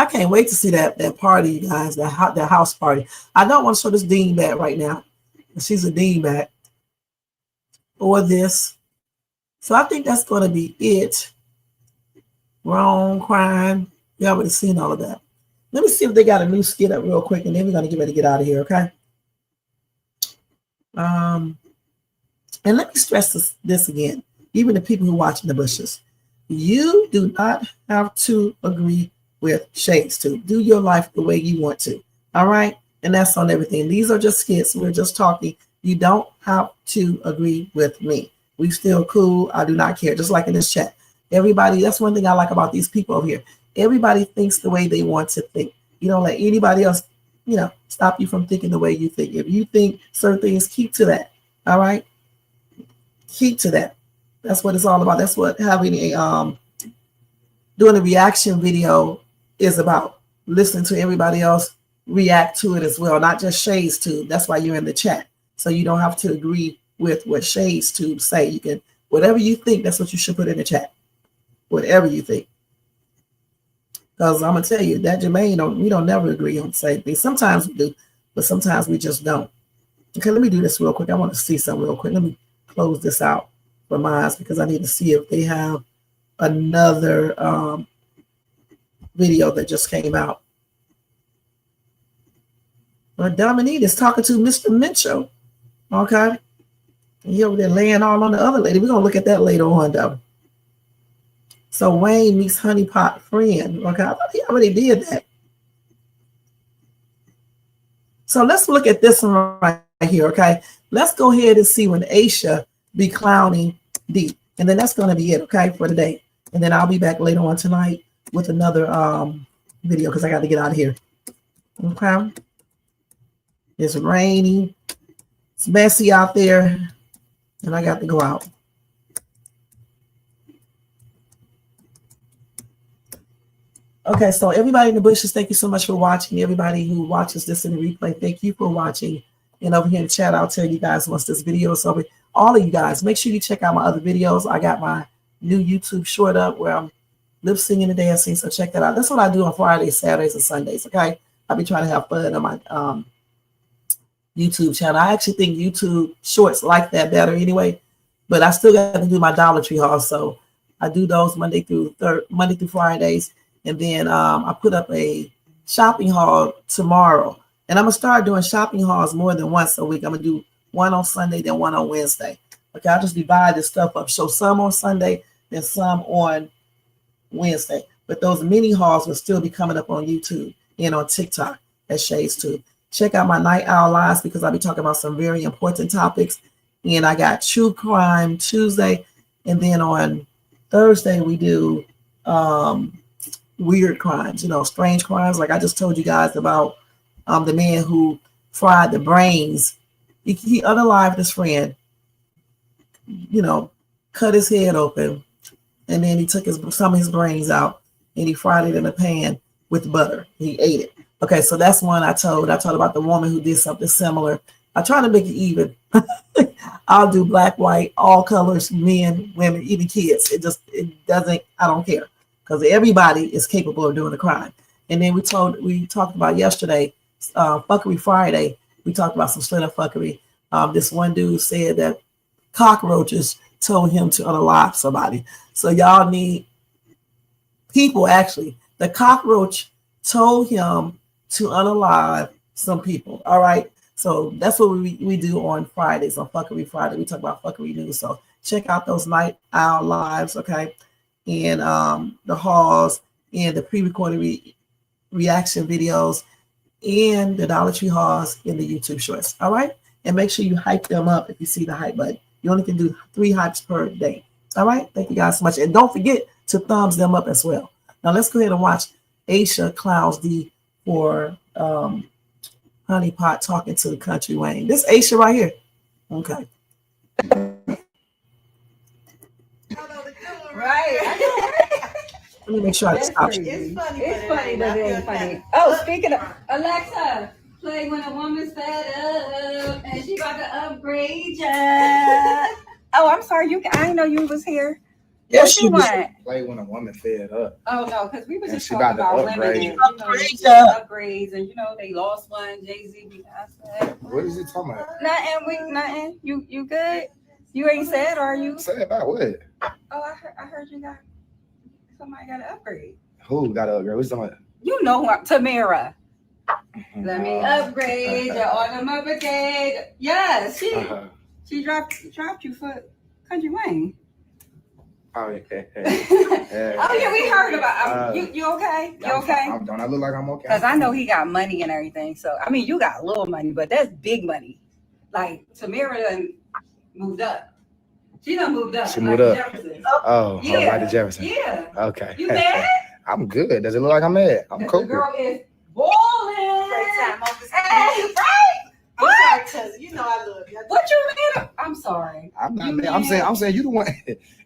can't wait to see that party, you guys, that house party. I don't want to show this dingbat right now. She's a dingbat. Or this. So I think that's going to be it. Wrong, crying. You already seen all of that. Let me see if they got a new skit up real quick, and then we're going to get ready to get out of here, okay? And let me stress this again, even the people who are watching the bushes. You do not have to agree with Shades to do your life the way you want to, all right? And that's on everything. These are just skits. We're just talking. You don't have to agree with me. We still cool. I do not care, just like in this chat. Everybody, that's one thing I like about these people over here. Everybody thinks the way they want to think. You don't let anybody else, stop you from thinking the way you think. If you think certain things, keep to that. All right? Keep to that. That's what it's all about. That's what having doing a reaction video is about. Listening to everybody else react to it as well, not just Shades Tube. That's why you're in the chat. So you don't have to agree with what Shades Tube say. You can, whatever you think, that's what you should put in the chat. Whatever you think. Because I'm gonna tell you that Jermaine, we don't never agree on the same thing. Sometimes we do, but sometimes we just don't. Okay, let me do this real quick. I want to see something real quick. Let me close this out for mine because I need to see if they have another video that just came out. Well, Dominique is talking to Mr. Mitchell. Okay. He over there laying all on the other lady. We're gonna look at that later on, though. So Wayne meets Honeypot friend. Okay, I thought he already did that. So let's look at this one right here, okay? Let's go ahead and see when Aisha be clowning Deep. And then that's going to be it, okay, for today. And then I'll be back later on tonight with another video because I got to get out of here. Okay? It's rainy. It's messy out there. And I got to go out. Okay, so everybody in the bushes, thank you so much for watching. Everybody who watches this in the replay, thank you for watching. And over here in the chat, I'll tell you guys once this video is over. All of you guys, make sure you check out my other videos. I got my new YouTube short up where I'm lip singing and dancing. So check that out. That's what I do on Fridays, Saturdays, and Sundays. Okay, I'll be trying to have fun on my YouTube channel. I actually think YouTube Shorts like that better anyway, but I still got to do my Dollar Tree haul. So I do those Monday through Fridays, and then I put up a shopping haul tomorrow, and I'm gonna start doing shopping hauls more than once a week. I'm gonna do one on Sunday, then one on Wednesday. Okay, I'll just divide this stuff up. Show some on Sunday, then some on Wednesday. But those mini hauls will still be coming up on YouTube and on TikTok at Shay's too. Check out my Night Owl Lives because I'll be talking about some very important topics. And I got True Crime Tuesday, and then on Thursday we do weird crimes, strange crimes. Like I just told you guys about the man who fried the brains. He unalived his friend, cut his head open, and then he took some of his brains out and he fried it in a pan with butter. He ate it. Okay, so that's one I told. I told about the woman who did something similar. I try to make it even. I'll do black, white, all colors, men, women, even kids. It doesn't, I don't care. Because everybody is capable of doing a crime. And then we talked about yesterday, Fuckery Friday. We talked about some straight up fuckery. This one dude said that cockroaches told him to unalive somebody. So y'all need people, actually. The cockroach told him to unalive some people. All right. So that's what we do on Fridays, on Fuckery Friday. We talk about fuckery news. So check out those Night Owl Lives, okay? And the hauls and the pre-recorded reaction videos and the Dollar Tree hauls in the YouTube Shorts. All right. And make sure you hype them up if you see the hype button. You only can do 3 hypes per day. All right. Thank you guys so much. And don't forget to thumbs them up as well. Now let's go ahead and watch Aisha Clowns D for Honey Pot talking to Kountry Wayne. This Aisha right here. Okay. Right. Let me make sure I stop. It's funny, but it ain't funny. Oh, speaking of Alexa, play When a Woman's Fed Up and she about to upgrade ya. Oh, I'm sorry. I didn't know you was here. Yes, you want? Play When a Woman Fed Up. Oh no, because we were just she talking about to about women upgrade. and upgrades, and they lost one. Jay-Z. I said, What is he talking about? Nothing. You good? You ain't sad, are you? Sad about what? Oh, I heard you got somebody got an upgrade. Who got an upgrade? What's talking about? You know what, Tamara. Let me upgrade your automobile. Yes, she dropped you for Kountry Wayne. Oh yeah. Oh yeah, we heard about you okay? You okay? Don't I look like I'm okay? Because I know he got money and everything. So I mean, you got a little money, but that's big money. Like Tamara done moved up. She done moved up. She moved up. Jefferson. Oh, yeah. like the Jefferson. Yeah. Okay. You mad? I'm good. Does it look like I'm mad? I'm cool. The girl is balling. Great time on the Hey, right? I'm sorry, cousin. You know I love you. What you mean? I'm sorry. I'm not mad. I'm saying you the one.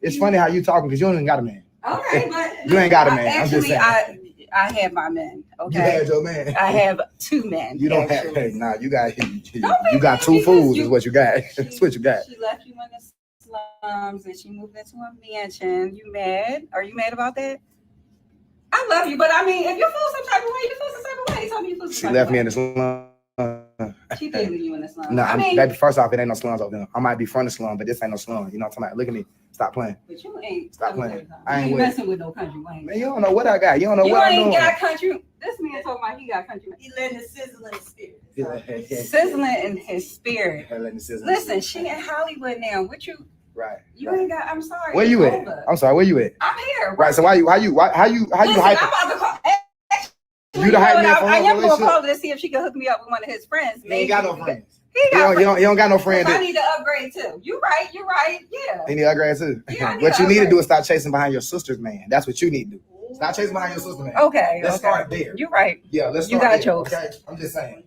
It's funny how you talking because you ain't got a man. Okay, but You ain't got a man. I'm just actually, saying. I have my men. Okay. You had your man. I have 2 men. You don't actually. have. Hey, nah, you got. Don't You got be 2 mean fools. because Is what you got. That's what you got. She left you in the slums and she moved into a mansion. You mad? Are you mad about that? I love you, but I mean, if you feel some type of way, you feel some type of way. Tell me you feel some She type left of me way. in the slum. She did leave you in the slums. No, I mean, baby, first off, it ain't no slums over there. I might be from the slum, but this ain't no slum. You know what I'm talking about? Look at me. Stop playing. but you ain't. Stop playing. You I ain't ain't with messing with no Kountry Wayne. Man, you don't know what I got. You don't know You what I'm ain't doing. got country. This man talking about he got Kountry Wayne. He letting it sizzle in his spirit. Sizzling in his spirit. Listen, Listen, she in Hollywood now. What you? right. You ain't got. I'm sorry. Where you it's at? over. I'm sorry. Where you at? I'm here. Right. So how you Listen, hype? I'm about to call. You the hype man for I her am gonna relationship? call her to see if she can hook me up with one of his friends. He ain't got no friends. He He got don't got no friend. I need to upgrade too. You right. Yeah. He need to upgrade too. Yeah, I need What to you need to upgrade. do is stop chasing behind your sister's man. That's what you need to do. Stop chasing behind your sister's man. Okay. Let's start there. You're right. Yeah, let's You start got there. jokes. Okay, I'm just saying.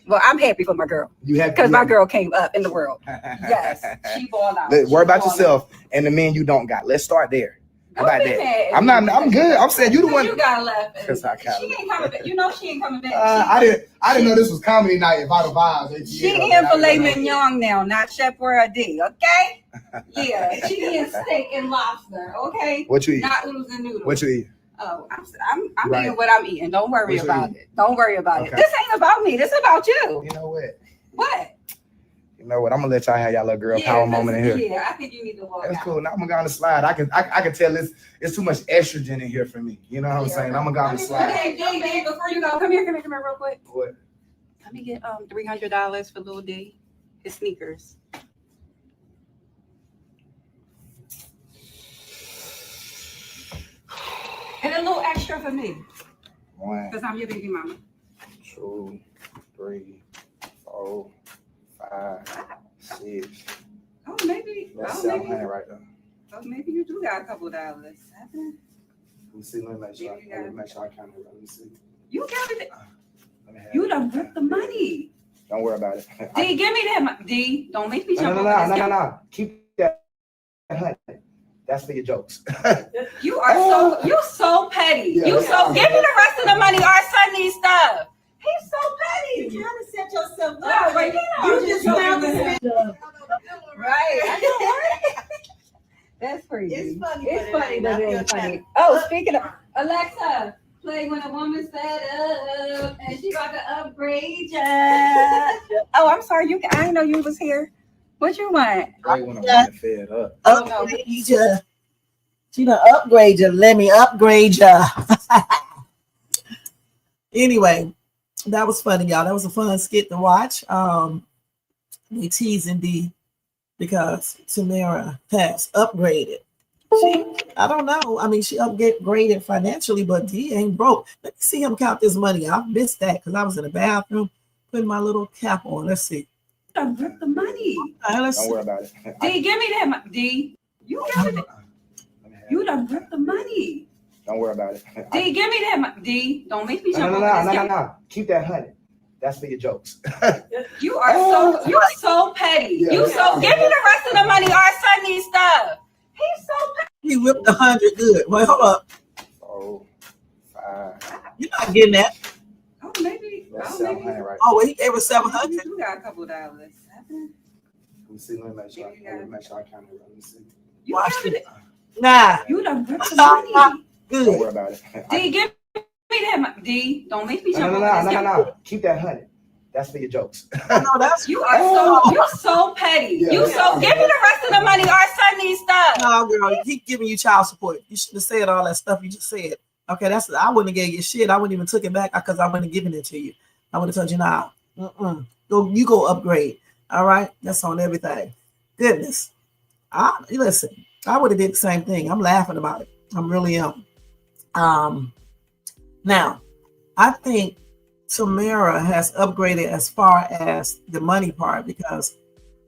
Well, I'm happy for my girl You have because my girl came up in the world. Yes, she balled out. Worry about She balled yourself and the men you don't got. Let's start there. How Don't about be that? mad. I'm not. I'm good. I'm saying you the one. You got left. Because I got She ain't coming back. You know she ain't coming back. I didn't know this was comedy night. If I'd have She in filet mignon now, not chef D. Okay? Yeah, she in steak and lobster. Okay? What you eat? Not oodles and noodles. What you eat? Oh, I'm Right. eating what I'm eating. Don't worry What you about eating? it. Don't worry about it. Okay. This ain't about me. This about you. You know what? What? You know what? I'm gonna let y'all have y'all little girl power moment in here. Yeah, I think you need to walk That's out. cool. Now I'm gonna go on the slide. I can tell it's too much estrogen in here for me. You know what I'm saying? I'm gonna go on the slide. Okay, D, before you go, come here real quick. What? Let me get $300 for little D, his sneakers. And a little extra for me, 1, because I'm your baby mama. 2, 3, 4, 5, 6. Oh, maybe. That's Oh, maybe. 700 right there. Oh, maybe you do got a couple of dollars. Let me see. Let me make sure. Let me make sure I count it. Let me see. You got it. Let me have You it. done ripped the money. Don't worry about it. D, give me that money. D, don't make me No, jump no, over no, this. no, no, no. Keep that 100. That's for your jokes. You are you so petty. Yeah, You so give me the rest of the money. Our son needs stuff. He's so petty. You trying to set yourself No, up. but You just found the right. That's crazy. It's funny, It's but it funny, ain't. but I it feel ain't funny. funny. Oh, speaking of Alexa, play when a woman's fed up and she about to upgrade ya. Oh, I'm sorry. I didn't know you was here. What you want? Right when I'm fed up. Upgrade you. She done upgrade you. Let me upgrade you. Anyway, that was funny, y'all. That was a fun skit to watch. They teasing D because Tamara has upgraded. I don't know. I mean, she upgraded financially, but D ain't broke. Let me see him count this money. I missed that because I was in the bathroom putting my little cap on. Let's see. I ripped the money. Don't worry about it. D, give me that money. D, you got it. You done ripped the money. Don't worry about it. D, give me that money. D, don't make me No, jump no, over no, this. no, no, gate. no. Keep that 100. That's for your jokes. You are you're so petty. Yeah. You so give me the rest of the money. Our son needs stuff. He's so petty. He whipped 100 good. Wait, hold up. 4, 5. You're not getting that. Oh, maybe. That's Oh, maybe. 700 right Oh, well, he gave her 700. You got a couple dollars. Let me see. Let me make sure. Let me make sure I count it. Let me see. You Watch got it. it. Nah. You done ripped the money. Don't Good. worry about it. D, give me that money. D, don't make me No, jump no, over no, this. no, gate. no, no. Keep that 100. That's for your jokes. No, that's You are you're so petty. Yeah. You so give me the rest of the money. Our son needs stuff. no, girl. He giving you child support. You should have said all that stuff you just said. Okay, I wouldn't have gave you shit. I wouldn't even took it back because I wouldn't have given it to you. I would have told you, nah, go upgrade. All right, that's on everything. Goodness, listen. I would have did the same thing. I'm laughing about it. I'm really am. Now, I think Tamara has upgraded as far as the money part because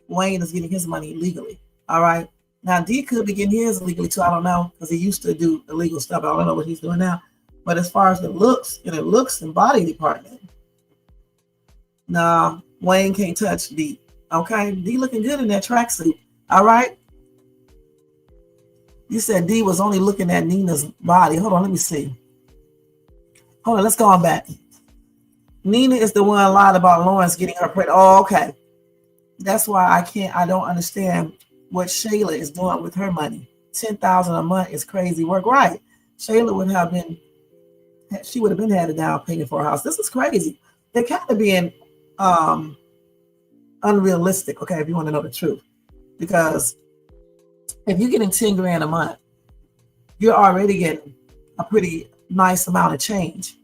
Wayne is getting his money legally. All right. Now D could be getting his legally too. I don't know because he used to do illegal stuff. I don't know what he's doing now. But as far as the looks and body department, nah, Wayne can't touch D. Okay, D looking good in that tracksuit. All right. You said D was only looking at Nina's body. Hold on, let me see. Hold on, let's go on back. Nina is the one lied about Lawrence getting her pregnant. Oh, okay. That's why I don't understand what Shayla is doing with her money. $10,000 a month is crazy work. Right. Shayla would have been had a down payment for a house. This is crazy. They're kind of being unrealistic, okay, if you want to know the truth. Because if you're getting 10 grand a month, you're already getting a pretty nice amount of change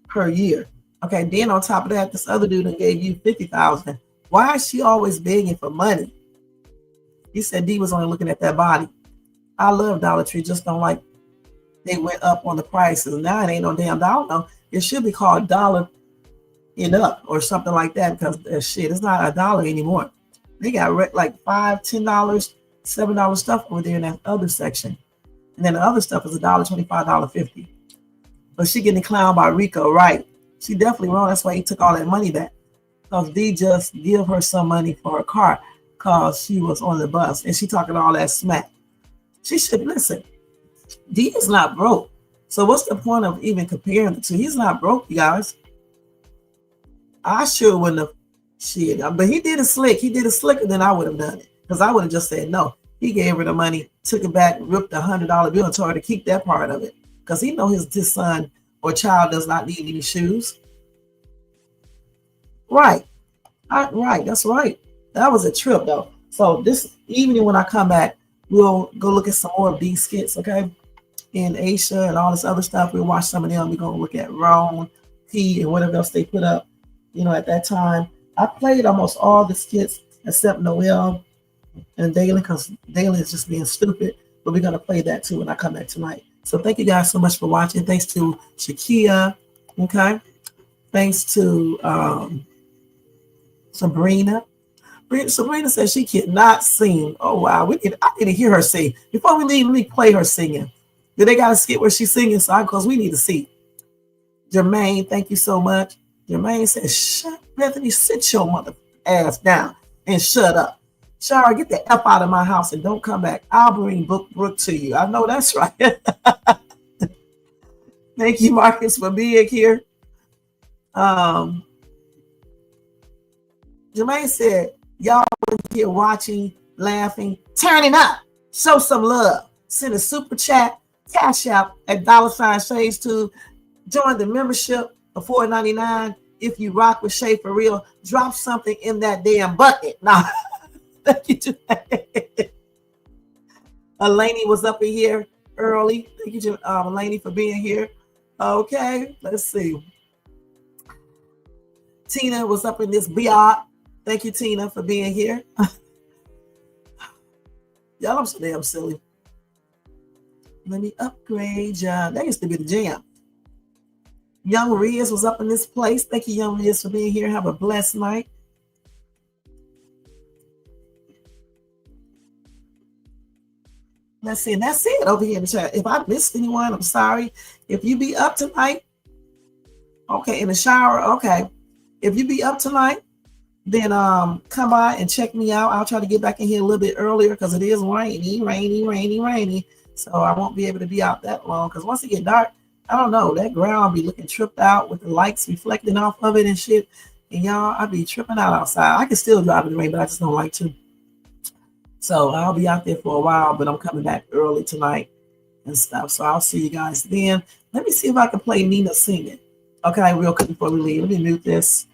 per year. Okay, then on top of that, this other dude gave you 50,000. Why is she always begging for money? You said D was only looking at that body. I love Dollar Tree, just don't like they went up on the prices. Now it ain't no damn dollar. No, it should be called dollar and up or something like that because it's not $1 anymore. They got like $5, $10, $7 stuff over there in that other section. And then the other stuff is $1.25, $1.50. But she getting clowned by Rico, right? She definitely wrong. That's why he took all that money back. Because D just give her some money for her car because she was on the bus and she talking all that smack. She should listen. D is not broke. So what's the point of even comparing the two? He's not broke, you guys. I sure wouldn't have shit. But he did it slick. He did it slicker than I would have done it. Because I would have just said no. He gave her the money, took it back, ripped the $100 bill and told her to keep that part of it. because he know his son or child does not need any shoes. Right. Right. That's right. That was a trip though. So this evening when I come back, we'll go look at some more of these skits, okay? And Aisha and all this other stuff. We'll watch some of them. We're gonna look at Ron, P, and whatever else they put up, at that time. I played almost all the skits except Noel and Daylon, because Daylon is just being stupid. But we're gonna play that too when I come back tonight. So thank you guys so much for watching. Thanks to Shakia, okay? Thanks to Sabrina. Sabrina says she cannot sing. Oh wow, I need to hear her sing. Before we leave, let me play her singing. Do they got a skit where she's singing? So because we need to see. Jermaine, thank you so much. Jermaine says, "Shut, Bethany, sit your mother ass down and shut up. Shara, get the F out of my house and don't come back. I'll bring Brooke to you." I know that's right. Thank you, Marcus, for being here. Jermaine said, "Y'all here watching, laughing, turning up. Show some love. Send a super chat, cash out at $Shades2. Join the membership for $4.99. If you rock with Shay for real, drop something in that damn bucket." Nah, thank you, Jermaine. Elaney was up in here early. Thank you, Elaney, for being here. Okay, let's see. Tina was up in this biot. Thank you, Tina, for being here. Y'all, I'm so damn silly. Let me upgrade ya. That used to be the jam. Young Riz was up in this place. Thank you, Young Riz, for being here. Have a blessed night. Let's see. And that's it over here in the chat. If I missed anyone, I'm sorry. If you be up tonight, okay, in the shower, okay. If you be up tonight, then come by and check me out. I'll try to get back in here a little bit earlier because it is rainy. So I won't be able to be out that long because once it get dark, I don't know, that ground be looking tripped out with the lights reflecting off of it and shit. And y'all, I be tripping out outside. I can still drive in the rain, but I just don't like to. So I'll be out there for a while, but I'm coming back early tonight and stuff. So I'll see you guys then. Let me see if I can play Nina singing. Okay, real quick before we leave. Let me mute this.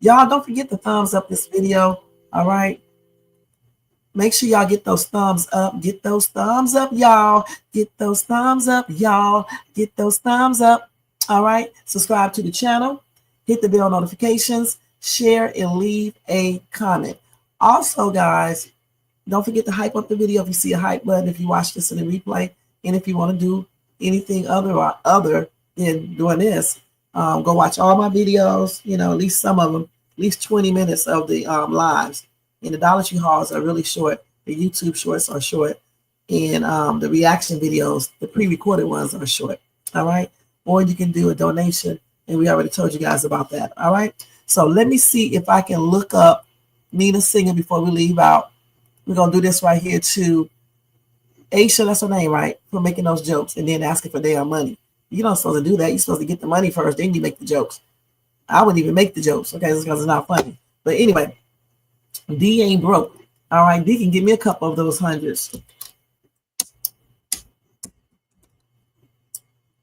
Y'all, don't forget to thumbs up this video. All right. Make sure y'all get those thumbs up. Get those thumbs up, y'all. Get those thumbs up, y'all. Get those thumbs up. All right. Subscribe to the channel. Hit the bell notifications. Share and leave a comment. Also, guys, don't forget to hype up the video if you see a hype button, if you watch this in the replay. And if you want to do anything other than doing this, go watch all my videos, at least some of them, at least 20 minutes of the lives. And the Dollar Tree hauls are really short. The YouTube shorts are short. And the reaction videos, the pre-recorded ones are short. All right. Or you can do a donation. And we already told you guys about that. All right. So let me see if I can look up Nina singing before we leave out. We're going to do this right here to Aisha, that's her name, right? For making those jokes and then asking for their money. You're not supposed to do that. You're supposed to get the money first, then you make the jokes. I wouldn't even make the jokes, okay, because it's not funny. But anyway, D ain't broke. All right, D can give me a couple of those hundreds.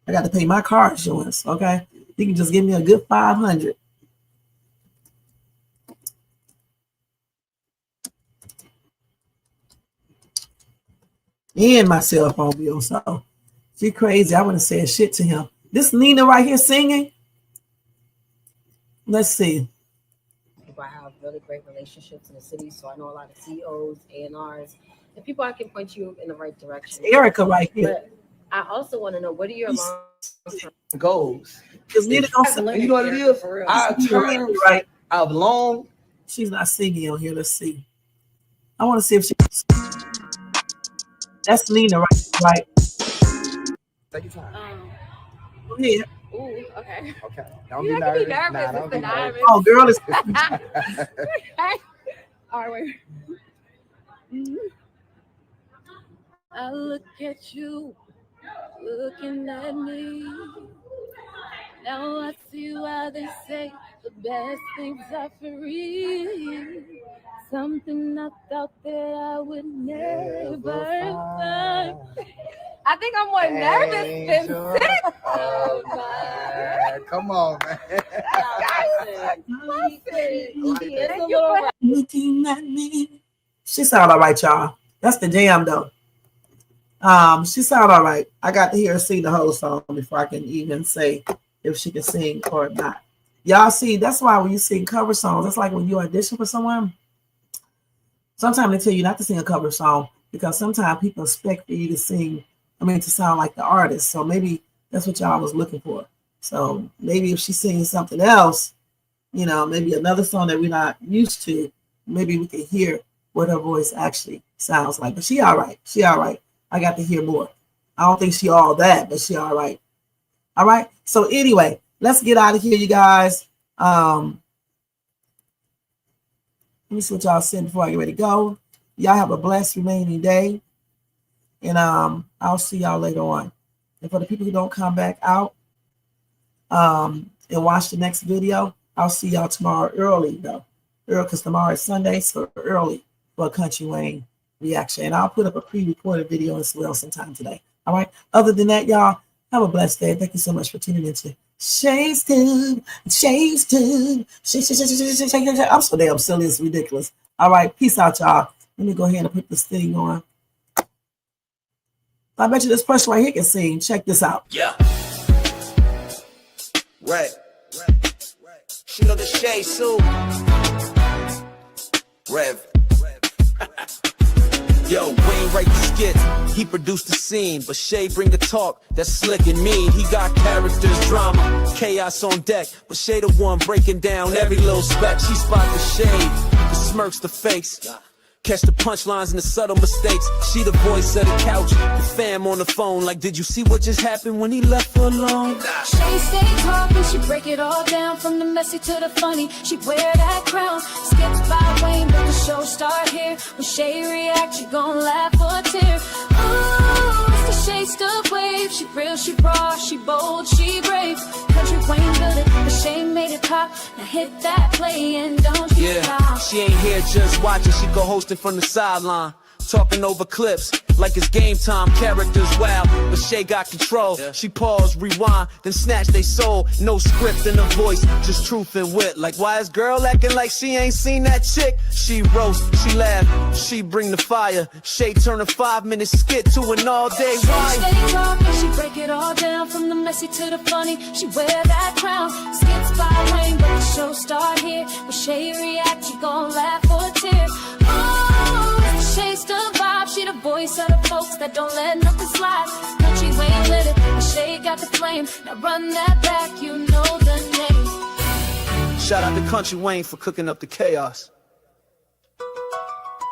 I got to pay my car insurance, okay? He can just give me a good 500. And my cell phone bill, so she crazy. I wouldn't say shit to him. This Nina right here singing. Let's see. I have really great relationships in the city, so I know a lot of CEOs, A&Rs, and people I can point you in the right direction. It's Erica right here. But I also want to know, what are your long-term goals? Because Nina you know what it is? Our terms right of long. She's not singing on here. Let's see. I want to see if she. That's Nina right. Take your time. Go ahead. Ooh, okay. Okay. Don't You be have to nervous. be nervous. Nah, don't It's be the nervous. Oh, girl, it's all right, wait. I look at you, looking at me. Now I see why they say the best things are free. something I thought that I would never find. I think I'm more nervous than sick. Oh, man. Come on, man. Looking at me. She sound all right, y'all. That's the jam, though. She sound all right. I got to hear her sing the whole song before I can even say if she can sing or not. Y'all see, that's why when you sing cover songs, it's like when you audition for someone, sometimes they tell you not to sing a cover song because sometimes people expect for you to sing, to sound like the artist. So maybe that's what y'all was looking for. So maybe if she's singing something else, maybe another song that we're not used to, maybe we can hear what her voice actually sounds like. But she all right. She all right. I got to hear more. I don't think she all that, but she all right. All right. So anyway, let's get out of here, you guys. Let me see what y'all said before I get ready to go. Y'all have a blessed remaining day. And I'll see y'all later on. And for the people who don't come back out and watch the next video, I'll see y'all tomorrow early, though. Early, because tomorrow is Sunday, so early for a Kountry Wayne reaction. And I'll put up a pre-recorded video as well sometime today. All right. Other than that, y'all, have a blessed day. Thank you so much for tuning in to Shay's Tune. Shay's Tune. I'm so damn silly. It's ridiculous. All right. Peace out, y'all. Let me go ahead and put this thing on. I bet you this person right here can sing. Check this out. Yeah. Right. She know the Shay Sue. Rev. Yo, Wayne write the skits, he produced the scene, but Shay bring the talk that's slick and mean. He got characters, drama, chaos on deck, but Shay the one breaking down every little speck. She spot the shade, the smirks, the face, catch the punchlines and the subtle mistakes. She the voice of the couch, the fam on the phone, like, did you see what just happened when he left her alone? Shay stay talking, she break it all down from the messy to the funny. She wear that crown, skips by Wayne, but the show start here. When Shay react, you gon' laugh or tear. Ooh, it's the Shay stuff wave. She real, she raw, she bold, she brave. Kountry Wayne built it, but Shay made it pop. Now hit that play and don't you stop. She ain't here just watching, she go hosting from the sideline. Talking over clips like it's game time, characters wild, but Shay got control. She pause, rewind, then snatch they soul. No script in her voice, just truth and wit. Like, why is girl acting like she ain't seen that chick? She roast, she laugh, she bring the fire. Shay turn a 5-minute skit to an all-day ride. She stay talking, she break it all down from the messy to the funny. She wear that crown, skips by Wayne, but the show start here. When Shay react, you gon' laugh or tear. Shay's the vibe, she the voice of the folks that don't let nothing slide. Kountry Wayne lit it, and Shay got the flame. Now run that back, you know the name. Shout out to Kountry Wayne for cooking up the chaos.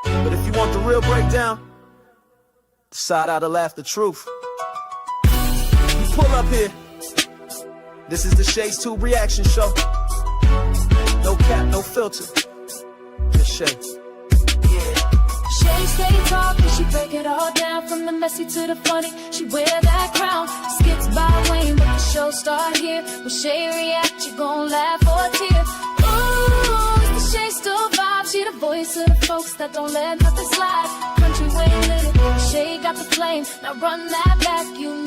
But if you want the real breakdown, the side out to laugh the truth. You pull up here. This is the Shay's Tube reaction show. No cap, no filter. Just Shay. Shay stay talking, she break it all down from the messy to the funny. She wear that crown, skits by Wayne, but the show start here. When Shay react, you gon' laugh or tear. Ooh, it's the Shay still vibe. She the voice of the folks that don't let nothing slide. Kountry Wayne lit it, Shay got the flame. Now run that back, you know.